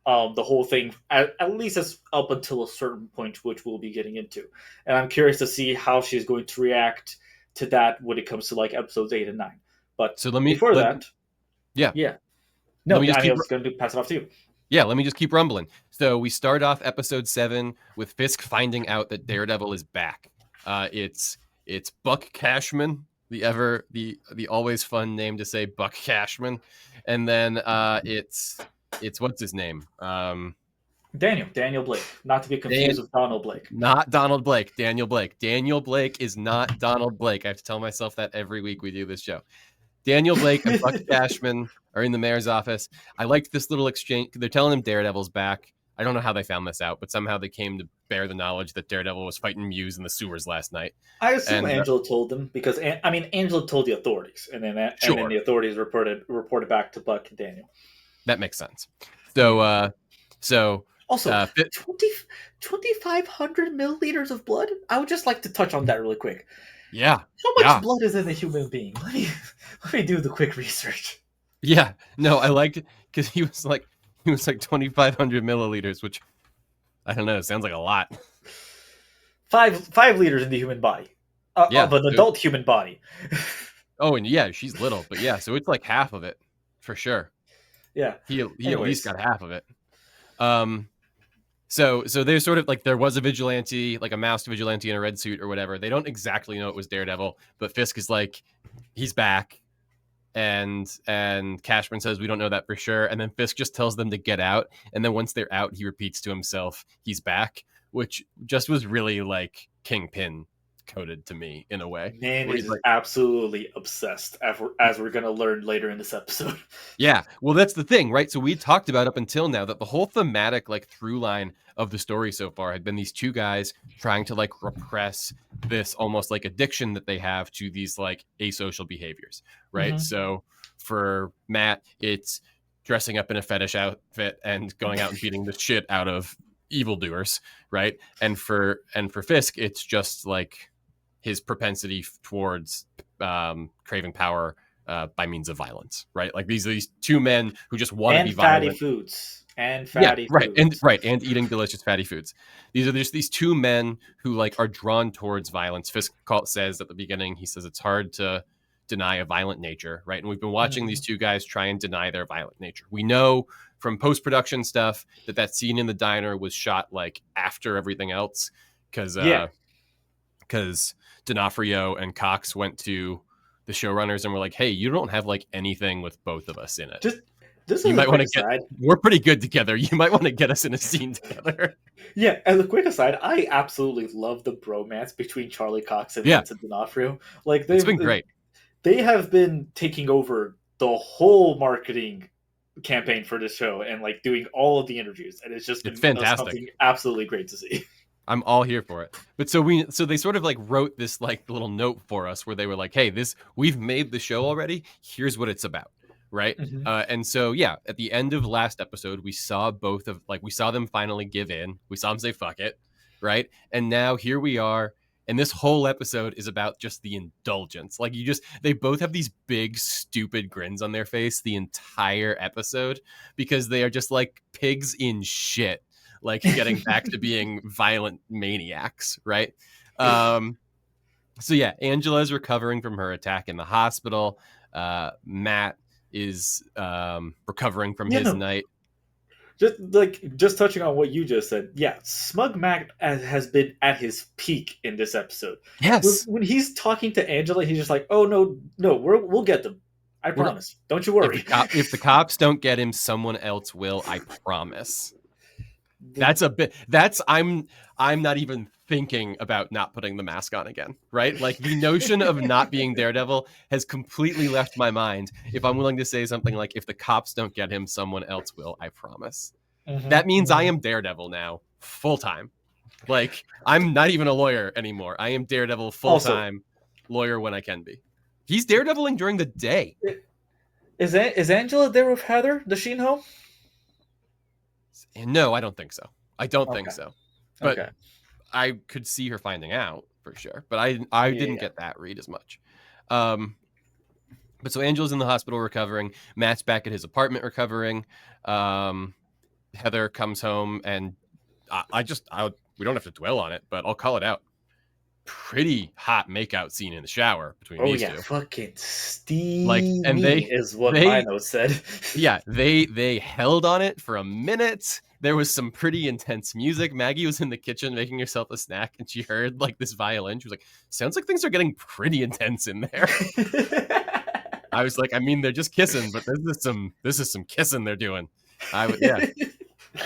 [SPEAKER 6] the whole thing, at least as up until a certain point, which we'll be getting into. And I'm curious to see how she's going to react to that when it comes to like episodes 8 and 9. But
[SPEAKER 5] so
[SPEAKER 6] No, I was going to pass it off to you.
[SPEAKER 5] Yeah, let me just keep rumbling. So we start off episode 7 with Fisk finding out that Daredevil is back. It's Buck Cashman, the always fun name to say, Buck Cashman, and then it's what's his name?
[SPEAKER 6] Daniel Blake, not to be confused with Donald Blake.
[SPEAKER 5] Not Donald Blake, Daniel Blake. Daniel Blake is not Donald Blake. I have to tell myself that every week we do this show. Daniel Blake and Buck Cashman are in the mayor's office. I liked this little exchange. They're telling him Daredevil's back. I don't know how they found this out, but somehow they came to bear the knowledge that Daredevil was fighting Muse in the sewers last night.
[SPEAKER 6] I assume Angela told them, because Angela told the authorities, and then the authorities reported back to Buck and Daniel.
[SPEAKER 5] That makes sense. So
[SPEAKER 6] also 2,500 milliliters of blood. I would just like to touch on that really quick.
[SPEAKER 5] Yeah.
[SPEAKER 6] How much blood is in a human being? Let me do the quick research.
[SPEAKER 5] Yeah. No, I liked it because he was like 2,500 milliliters, which I don't know, sounds like a lot.
[SPEAKER 6] 5 liters in the human body. Of an adult human body.
[SPEAKER 5] Oh, and yeah, she's little, but yeah, so it's like half of it for sure.
[SPEAKER 6] Yeah.
[SPEAKER 5] He at least got half of it. So there's sort of like there was a vigilante, like a masked vigilante in a red suit or whatever. They don't exactly know it was Daredevil, but Fisk is like, he's back. And Cashman says we don't know that for sure. And then Fisk just tells them to get out. And then once they're out, he repeats to himself, he's back, which just was really like Kingpin coded to me in a way.
[SPEAKER 6] Man
[SPEAKER 5] where
[SPEAKER 6] is
[SPEAKER 5] he's like,
[SPEAKER 6] absolutely obsessed, as we're going to learn later in this episode.
[SPEAKER 5] yeah, well, that's the thing, right? So we talked about up until now that the whole thematic like through line of the story so far had been these two guys trying to like repress this almost like addiction that they have to these like asocial behaviors, right?
[SPEAKER 6] Mhm.
[SPEAKER 5] So for Matt, it's dressing up in a fetish outfit and going out and beating the shit out of evildoers, right? And for Fisk, it's just like his propensity towards craving power by means of violence, right? Like these are these two men who just want to be
[SPEAKER 6] fatty
[SPEAKER 5] violent.
[SPEAKER 6] foods. And
[SPEAKER 5] Yeah,
[SPEAKER 6] fatty
[SPEAKER 5] right.
[SPEAKER 6] foods.
[SPEAKER 5] And eating delicious fatty foods. These are just these two men who like are drawn towards violence. Fisk says at the beginning, he says it's hard to deny a violent nature, right? And we've been watching these two guys try and deny their violent nature. We know from post-production stuff that scene in the diner was shot like after everything else because D'Onofrio and Cox went to the showrunners and were like, hey, you don't have like anything with both of us in it.
[SPEAKER 6] This
[SPEAKER 5] You
[SPEAKER 6] is
[SPEAKER 5] might
[SPEAKER 6] a
[SPEAKER 5] want
[SPEAKER 6] quick
[SPEAKER 5] to
[SPEAKER 6] aside.
[SPEAKER 5] we're pretty good together. You might want to get us in a scene together.
[SPEAKER 6] Yeah, as a quick aside, I absolutely love the bromance between Charlie Cox and Vincent D'Onofrio. Like
[SPEAKER 5] It's been great.
[SPEAKER 6] They have been taking over the whole marketing campaign for this show and like doing all of the interviews, and it's just
[SPEAKER 5] It's fantastic.
[SPEAKER 6] something absolutely great to see.
[SPEAKER 5] I'm all here for it. But so they sort of like wrote this like little note for us where they were like, hey, we've made the show already. Here's what it's about. Right.
[SPEAKER 6] Mhm.
[SPEAKER 5] And so, yeah, at the end of last episode, we saw we saw them finally give in. We saw them say, fuck it. Right. And now here we are. And this whole episode is about just the indulgence. Like they both have these big, stupid grins on their face the entire episode because they are just like pigs in shit, like getting back to being violent maniacs. Right. So yeah, Angela's recovering from her attack in the hospital. Matt is recovering from his night.
[SPEAKER 6] Just touching on what you just said, yeah, Smug Mac has been at his peak in this episode.
[SPEAKER 5] Yes,
[SPEAKER 6] when he's talking to Angela, he's just like, "Oh no, we'll get them. I promise. Don't you worry."
[SPEAKER 5] If the cops don't get him, someone else will. I promise. That's a bit. I'm not even thinking about not putting the mask on again, right? Like the notion of not being Daredevil has completely left my mind. If I'm willing to say something like, if the cops don't get him, someone else will, I promise. That means I am Daredevil now, full time. Like I'm not even a lawyer anymore. I am Daredevil full time, lawyer when I can be. He's Daredeviling during the day.
[SPEAKER 6] Is Angela there with Heather? Does she know?
[SPEAKER 5] No, I don't think so. I don't think so. But
[SPEAKER 6] okay.
[SPEAKER 5] I could see her finding out for sure, but I didn't get that read as much. But so Angela's in the hospital recovering. Matt's back at his apartment recovering. Heather comes home, and we don't have to dwell on it, but I'll call it out. Pretty hot makeout scene in the shower between these two.
[SPEAKER 6] Fucking steamy.
[SPEAKER 5] And they
[SPEAKER 6] is what my notes said.
[SPEAKER 5] Yeah, they held on it for a minute. There was some pretty intense music. Maggie was in the kitchen making herself a snack, and she heard like this violin. She was like, "Sounds like things are getting pretty intense in there." I was like, I mean, they're just kissing, but this is some kissing they're doing.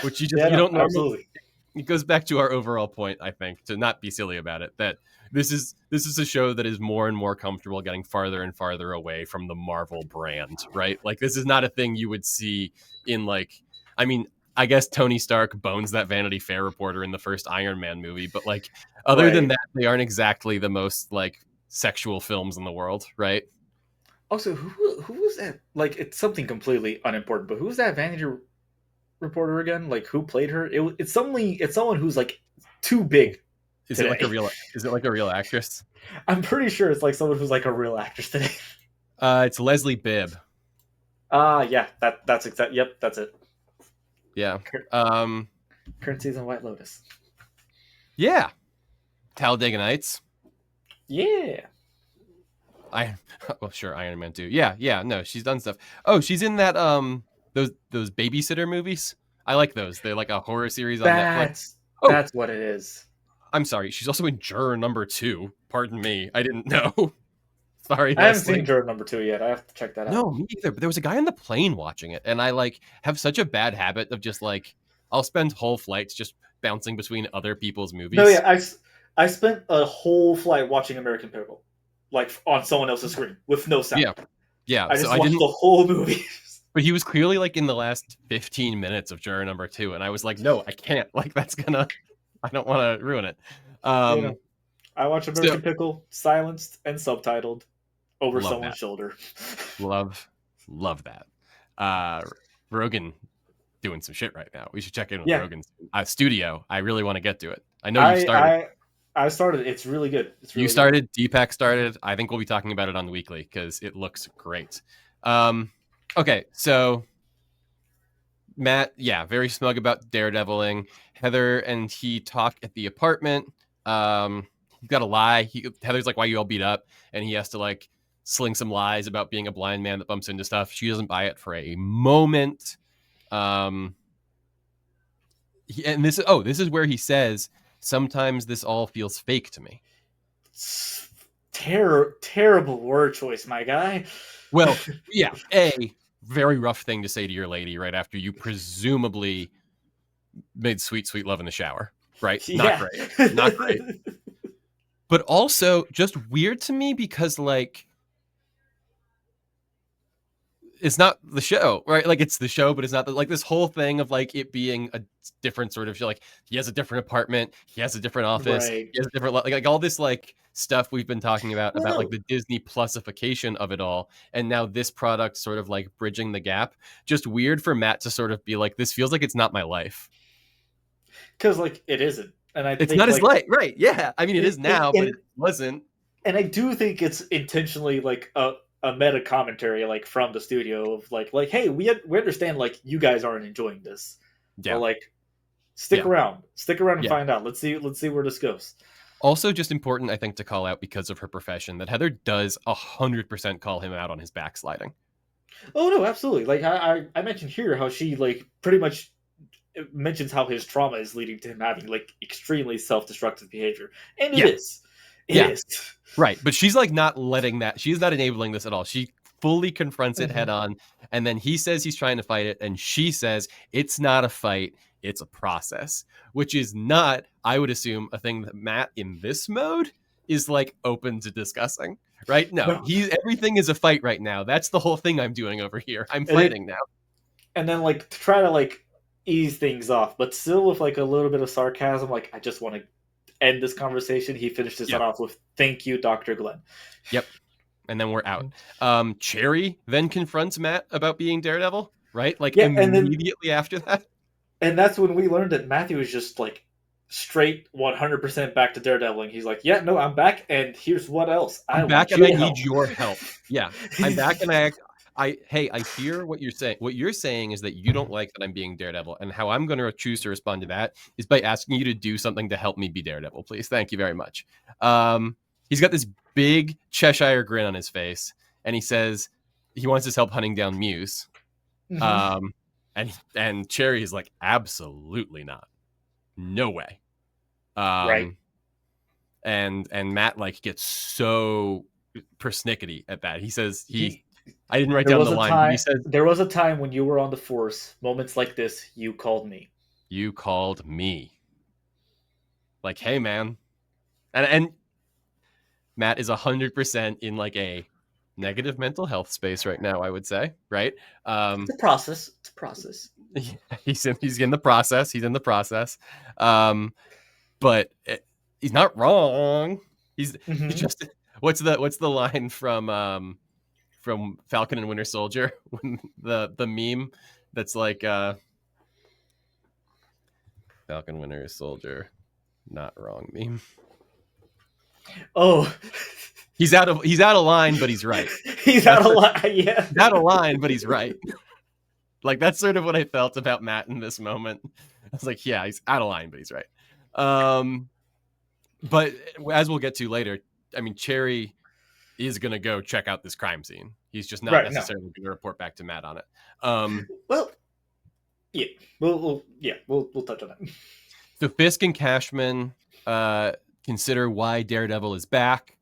[SPEAKER 5] Which you don't know.
[SPEAKER 6] Absolutely.
[SPEAKER 5] It goes back to our overall point, I think, to not be silly about it, that this is a show that is more and more comfortable getting farther and farther away from the Marvel brand, right? Like this is not a thing you would see in I guess Tony Stark bones that Vanity Fair reporter in the first Iron Man movie, but like other than that, they aren't exactly the most like sexual films in the world, right?
[SPEAKER 6] Also, who was that? Like, it's something completely unimportant, but who's that Vanity reporter again? Like, who played her? It's someone who's like too big.
[SPEAKER 5] Is it like a real actress?
[SPEAKER 6] I'm pretty sure it's like someone who's like a real actress today.
[SPEAKER 5] It's Leslie Bibb.
[SPEAKER 6] Yeah, that's exact. Yep, that's it.
[SPEAKER 5] Yeah.
[SPEAKER 6] Current season White Lotus.
[SPEAKER 5] Yeah. Talladega Nights.
[SPEAKER 6] Yeah.
[SPEAKER 5] Sure, Iron Man 2. Yeah, no, she's done stuff. Oh, she's in that those babysitter movies. I like those. They're like a horror series on Netflix.
[SPEAKER 6] That's
[SPEAKER 5] Oh.
[SPEAKER 6] that's what it is.
[SPEAKER 5] I'm sorry. She's also in Juror number 2. Pardon me. I didn't know. Sorry,
[SPEAKER 6] I haven't
[SPEAKER 5] Leslie.
[SPEAKER 6] seen Juror number 2 yet. I have to check that out.
[SPEAKER 5] No, me either. But there was a guy on the plane watching it, and I like have such a bad habit of just like I'll spend whole flights just bouncing between other people's movies.
[SPEAKER 6] No, yeah, I spent a whole flight watching American Pickle, like on someone else's screen with no sound.
[SPEAKER 5] Yeah.
[SPEAKER 6] I just
[SPEAKER 5] so
[SPEAKER 6] watched the whole movie.
[SPEAKER 5] But he was clearly like in the last 15 minutes of Juror number 2, and I was like, no, I can't. Like that's gonna. I don't want to ruin it.
[SPEAKER 6] I watch American Pickle silenced and subtitled over
[SPEAKER 5] Love
[SPEAKER 6] someone's
[SPEAKER 5] that.
[SPEAKER 6] shoulder.
[SPEAKER 5] Love that. Rogan doing some shit right now. We should check in with Rogan's studio. I really want to get to it. I know you started.
[SPEAKER 6] I started. It's really good. It's really
[SPEAKER 5] you started. Deepak started. I think we'll be talking about it on the weekly because it looks great. Okay, so Matt, very smug about Daredeviling. Heather and he talk at the apartment. He's got to lie. Heather's like, "Why you all beat up?" And he has to like sling some lies about being a blind man that bumps into stuff. She doesn't buy it for a moment. And this is where he says, "Sometimes this all feels fake to me."
[SPEAKER 6] Terrible word choice, my guy.
[SPEAKER 5] Well, yeah, a very rough thing to say to your lady right after you presumably made sweet love in the shower, right? Not great. But also just weird to me because like it's not the show, right? Like it's the show, but it's not like this whole thing of like it being a different sort of show. Like he has a different apartment, he has a different office,
[SPEAKER 6] Right.
[SPEAKER 5] he has a different like all this like stuff we've been talking about like the Disney Plusification of it all, and now this product sort of like bridging the gap. Just weird for Matt to sort of be like, this feels like it's not my life,
[SPEAKER 6] because like it isn't, and
[SPEAKER 5] it's not his life, right? Yeah, I mean it is now, but it wasn't. And
[SPEAKER 6] I do think it's intentionally like a meta commentary like from the studio of like hey, we understand like you guys aren't enjoying this, but like stick around and find out. Let's see where this goes.
[SPEAKER 5] Also, just important, I think, to call out because of her profession that Heather does 100% call him out on his backsliding.
[SPEAKER 6] Oh no, absolutely. Like I mentioned here how she like pretty much mentions how his trauma is leading to him having like extremely self-destructive behavior, and it is. It is.
[SPEAKER 5] Right, but she's like not letting that. She's not enabling this at all. She fully confronts it head on, and then he says he's trying to fight it, and she says it's not a fight, it's a process, which is not, I would assume, a thing that Matt in this mode is like open to discussing. Right? No, everything is a fight right now. That's the whole thing I'm doing over here. I'm fighting now. And
[SPEAKER 6] then like to try to like ease things off, but still with like a little bit of sarcasm. Like I just want to end this conversation. He finishes it off with "Thank you, Dr. Glenn."
[SPEAKER 5] Yep. And then we're out. Cherry then confronts Matt about being Daredevil, right? Like immediately after that.
[SPEAKER 6] And that's when we learned that Matthew is just like straight 100% back to Daredevil. And he's like, yeah, no, I'm back. And here's what else.
[SPEAKER 5] I'm back and I need your help. Yeah. I'm back and I hear what you're saying. What you're saying is that you don't like that I'm being Daredevil. And how I'm going to choose to respond to that is by asking you to do something to help me be Daredevil, please. Thank you very much. He's got this big Cheshire grin on his face. And he says he wants his help hunting down Muse. Mm-hmm. And Cherry is like, absolutely not. No way.
[SPEAKER 6] Right.
[SPEAKER 5] And Matt like gets so persnickety at that. He says I didn't write down the line. But he says,
[SPEAKER 6] there was a time when you were on the force. Moments like this, you called me.
[SPEAKER 5] You called me. Like, hey, man. And Matt is 100% in like a negative mental health space right now, I would say. Right?
[SPEAKER 6] It's a process. It's a process.
[SPEAKER 5] He's in the process. He's in the process. But he's not wrong. He's just what's the line from Falcon and Winter Soldier when the meme that's like Falcon Winter Soldier not wrong meme.
[SPEAKER 6] Oh,
[SPEAKER 5] he's out of line, but he's right.
[SPEAKER 6] He's out of line. Yeah,
[SPEAKER 5] he's out of line, but he's right. Like that's sort of what I felt about Matt in this moment. I was like, yeah, he's out of line, but he's right. But as we'll get to later, I mean, Cherry is going to go check out this crime scene. He's just not necessarily going to report back to Matt on it.
[SPEAKER 6] Well, Yeah, we'll touch on that.
[SPEAKER 5] So Fisk and Cashman consider why Daredevil is back.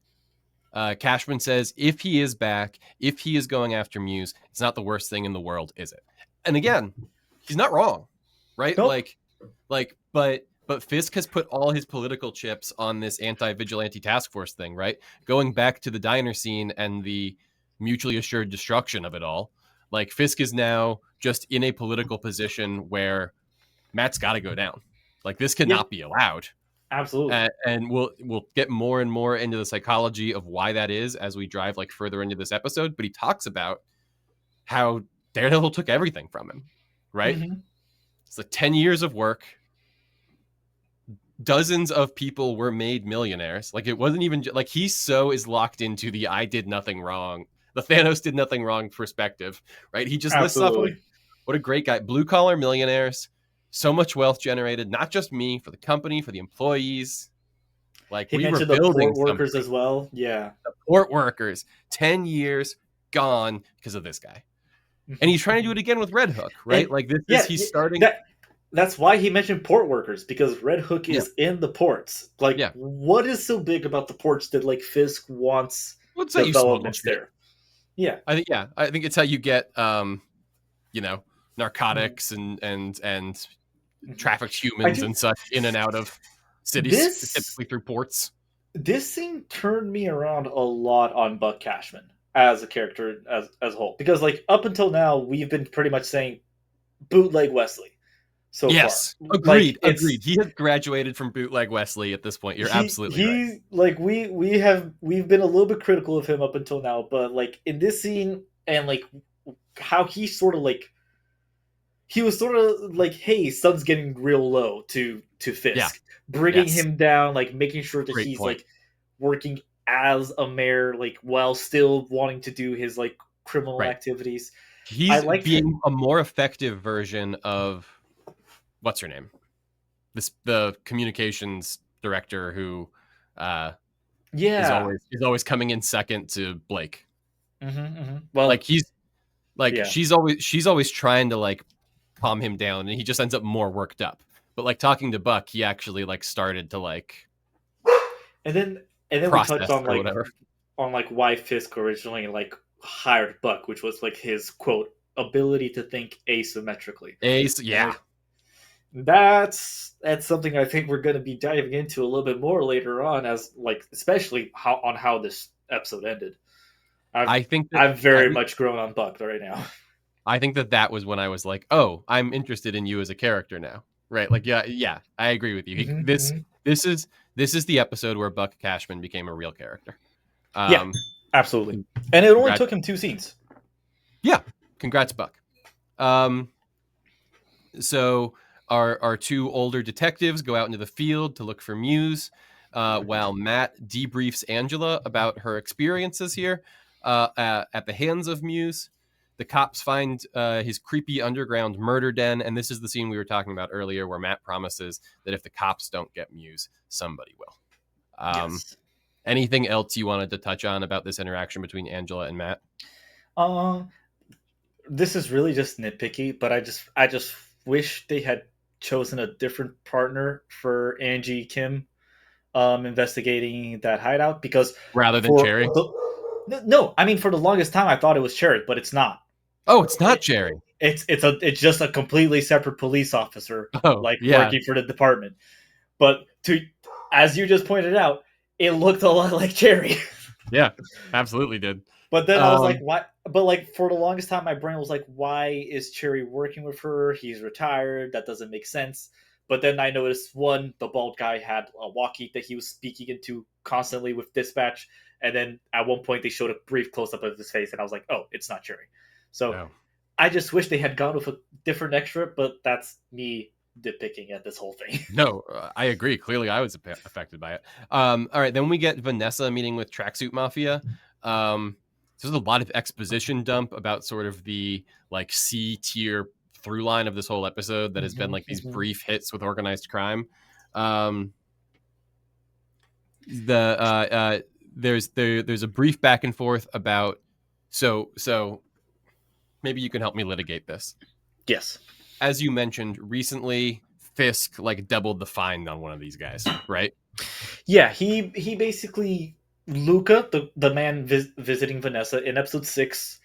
[SPEAKER 5] Cashman says if he is back, if he is going after Muse, it's not the worst thing in the world, is it? And again, he's not wrong, right?
[SPEAKER 6] Nope.
[SPEAKER 5] But Fisk has put all his political chips on this anti-vigilante task force thing, right? Going back to the diner scene and the mutually assured destruction of it all. Like Fisk is now just in a political position where Matt's got to go down. Like this cannot be allowed.
[SPEAKER 6] Absolutely.
[SPEAKER 5] And we'll get more and more into the psychology of why that is as we drive like further into this episode. But he talks about how Daredevil took everything from him, right?
[SPEAKER 6] Mm-hmm.
[SPEAKER 5] It's like 10 years of work. Dozens of people were made millionaires. Like it wasn't even like he so is locked into the I did nothing wrong. The Thanos did nothing wrong perspective, right? He just lists off what a great guy. Blue collar millionaires, so much wealth generated, not just me, for the company, for the employees. Like
[SPEAKER 6] he
[SPEAKER 5] we were
[SPEAKER 6] mentioned the
[SPEAKER 5] building
[SPEAKER 6] port workers
[SPEAKER 5] something.
[SPEAKER 6] as well. Yeah,
[SPEAKER 5] The port workers, 10 years gone because of this guy. And he's trying to do it again with Red Hook, right?
[SPEAKER 6] And,
[SPEAKER 5] like this is he's starting.
[SPEAKER 6] That's why he mentioned port workers, because Red Hook is in the ports. Like, what is so big about the ports that like Fisk wants developments there? Yeah,
[SPEAKER 5] I think it's how you get narcotics and trafficked humans and such in and out of cities, typically through ports.
[SPEAKER 6] This scene turned me around a lot on Buck Cashman as a character as a whole, because like up until now we've been pretty much saying bootleg Wesley. So
[SPEAKER 5] yes,
[SPEAKER 6] far.
[SPEAKER 5] Agreed. He has graduated from bootleg Wesley at this point. You're absolutely right.
[SPEAKER 6] Like we've been a little bit critical of him up until now, but like in this scene and like how he sort of like he was sort of like, hey, sun's getting real low to Fisk, bringing him down, like making sure that he's like working as a mayor, like while still wanting to do his like criminal activities.
[SPEAKER 5] He's being a more effective version of what's her name? The communications director who is always coming in second to Blake.
[SPEAKER 6] Well,
[SPEAKER 5] like he's like she's always trying to like calm him down, and he just ends up more worked up. But like talking to Buck, he actually like started to like
[SPEAKER 6] and then we touched on like why Fisk originally like hired Buck, which was like his quote ability to think asymmetrically. That's something I think we're going to be diving into a little bit more later on, as like especially how this episode ended. I think I've very much grown on Buck right now.
[SPEAKER 5] I think that was when I was like, oh, I'm interested in you as a character now, right? Like, yeah, I agree with you. This is the episode where Buck Cashman became a real character.
[SPEAKER 6] Yeah, absolutely. And it only took him 2 scenes.
[SPEAKER 5] Yeah, congrats, Buck. So our 2 older detectives go out into the field to look for Muse, while Matt debriefs Angela about her experiences here at the hands of Muse. The cops find his creepy underground murder den, and this is the scene we were talking about earlier where Matt promises that if the cops don't get Muse, somebody will. Anything else you wanted to touch on about this interaction between Angela and Matt?
[SPEAKER 6] This is really just nitpicky, but I just wish they had chosen a different partner for Angie Kim investigating that hideout, because
[SPEAKER 5] rather than Cherry.
[SPEAKER 6] No, I mean for the longest time I thought it was Cherry, but it's not.
[SPEAKER 5] Oh, it's not Cherry.
[SPEAKER 6] It's just a completely separate police officer working for the department. But as you just pointed out, it looked a lot like Cherry.
[SPEAKER 5] Yeah, absolutely did.
[SPEAKER 6] But then I was like, why? But like for the longest time, my brain was like, why is Cherry working with her? He's retired. That doesn't make sense. But then I noticed the bald guy had a walkie that he was speaking into constantly with dispatch. And then at one point they showed a brief close up of his face, and I was like, oh, it's not Cherry. So I just wish they had gone with a different extra, but that's me nitpicking at this whole thing.
[SPEAKER 5] No, I agree. Clearly I was affected by it. All right, then we get Vanessa meeting with Tracksuit Mafia. There's a lot of exposition dump about sort of the like C tier through line of this whole episode that has been like these brief hits with organized crime. There's a brief back and forth about so maybe you can help me litigate this.
[SPEAKER 6] Yes.
[SPEAKER 5] as you mentioned recently, Fisk like doubled the fine on one of these guys, right?
[SPEAKER 6] Yeah, he basically Luca, the man visiting Vanessa in episode 6.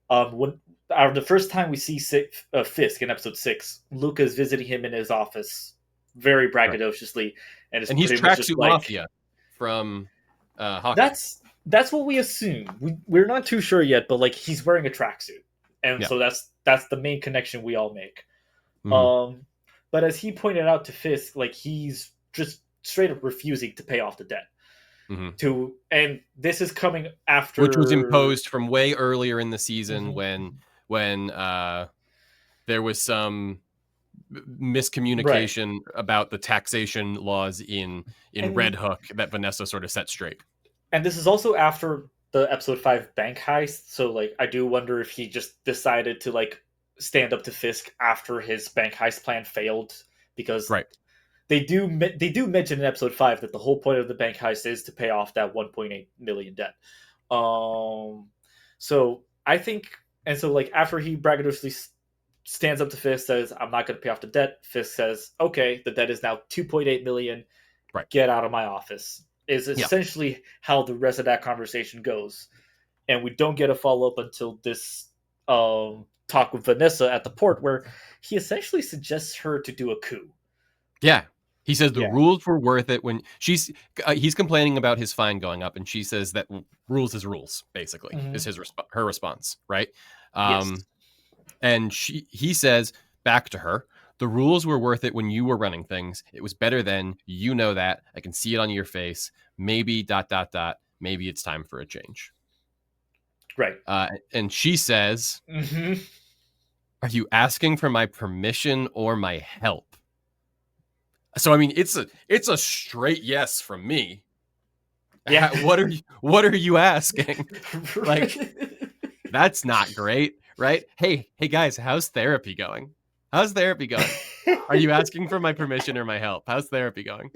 [SPEAKER 6] When the first time we see Fisk in episode 6, Luca is visiting him in his office, very
[SPEAKER 5] Right.
[SPEAKER 6] braggadociously, and it's
[SPEAKER 5] And he's
[SPEAKER 6] pretty much just
[SPEAKER 5] Tracksuit
[SPEAKER 6] like
[SPEAKER 5] Mafia from Hawkeye.
[SPEAKER 6] that's what we assume. We're not too sure yet, but like he's wearing a tracksuit, and
[SPEAKER 5] Yeah.
[SPEAKER 6] so that's the main connection we all make.
[SPEAKER 5] Mhm.
[SPEAKER 6] But as he pointed out to Fisk, like he's just straight up refusing to pay off the debt.
[SPEAKER 5] Mhm.
[SPEAKER 6] And this is coming after,
[SPEAKER 5] Which was imposed from way earlier in the season
[SPEAKER 6] Mhm.
[SPEAKER 5] when there was some
[SPEAKER 6] Right.
[SPEAKER 5] miscommunication about the taxation laws in Red
[SPEAKER 6] And
[SPEAKER 5] Hook that Vanessa sort of set straight.
[SPEAKER 6] and this is also after the episode 5 bank heist, so like I do wonder if he just decided to like stand up to Fisk after his bank heist plan failed, because
[SPEAKER 5] Right.
[SPEAKER 6] they do mention in episode 5 that the whole point of the bank heist is to pay off that 1.8 million debt. So I think, and so like after he braggadociously stands up to Fisk, says, "I'm not going to pay off the debt." Fisk says, "Okay, the debt is now 2.8 million.
[SPEAKER 5] Right.
[SPEAKER 6] Get out of my office." Is
[SPEAKER 5] Yeah.
[SPEAKER 6] essentially how the rest of that conversation goes, and we don't get a follow up until this talk with Vanessa at the port, where he essentially suggests her to do a coup.
[SPEAKER 5] Yeah. He says the
[SPEAKER 6] Yeah.
[SPEAKER 5] rules were worth it when he's complaining about his fine going up, and she says that rules is rules, basically, is her response, right?
[SPEAKER 6] Yes.
[SPEAKER 5] And he says back to her, the rules were worth it when you were running things. It was better then. You know that. I can see it on your face. Maybe ... Maybe it's time for a change.
[SPEAKER 6] Right.
[SPEAKER 5] And she says,
[SPEAKER 6] Mm-hmm.
[SPEAKER 5] "Are you asking for my permission or my help?" So I mean, it's a straight yes from me.
[SPEAKER 6] Yeah.
[SPEAKER 5] What are you asking? Like, that's not great, right? Hey guys, how's therapy going? How's therapy going? Are you asking for my permission or my help? How's therapy going?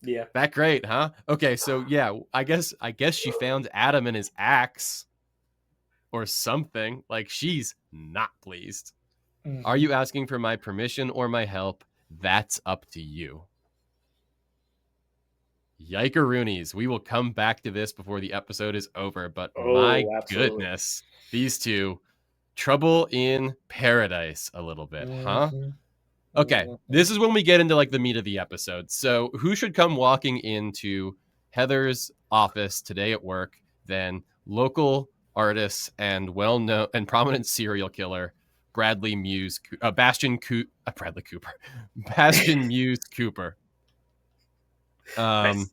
[SPEAKER 6] Yeah.
[SPEAKER 5] That great, huh? Okay, so yeah, I guess she found Adam in his axe or something. Like, she's not pleased.
[SPEAKER 6] Mm-hmm.
[SPEAKER 5] Are you asking for my permission or my help? That's up to you. Yikeroonies. We will come back to this before the episode is over, but my
[SPEAKER 6] Absolutely.
[SPEAKER 5] goodness, these two, trouble in paradise a little bit, huh?
[SPEAKER 6] Mm-hmm.
[SPEAKER 5] Okay, this is when we get into like the meat of the episode. So who should come walking into Heather's office today at work than local artist and well-known and prominent serial killer Bradley Muse, Bastion Bradley Cooper, Bastion Muse Cooper.
[SPEAKER 6] Nice.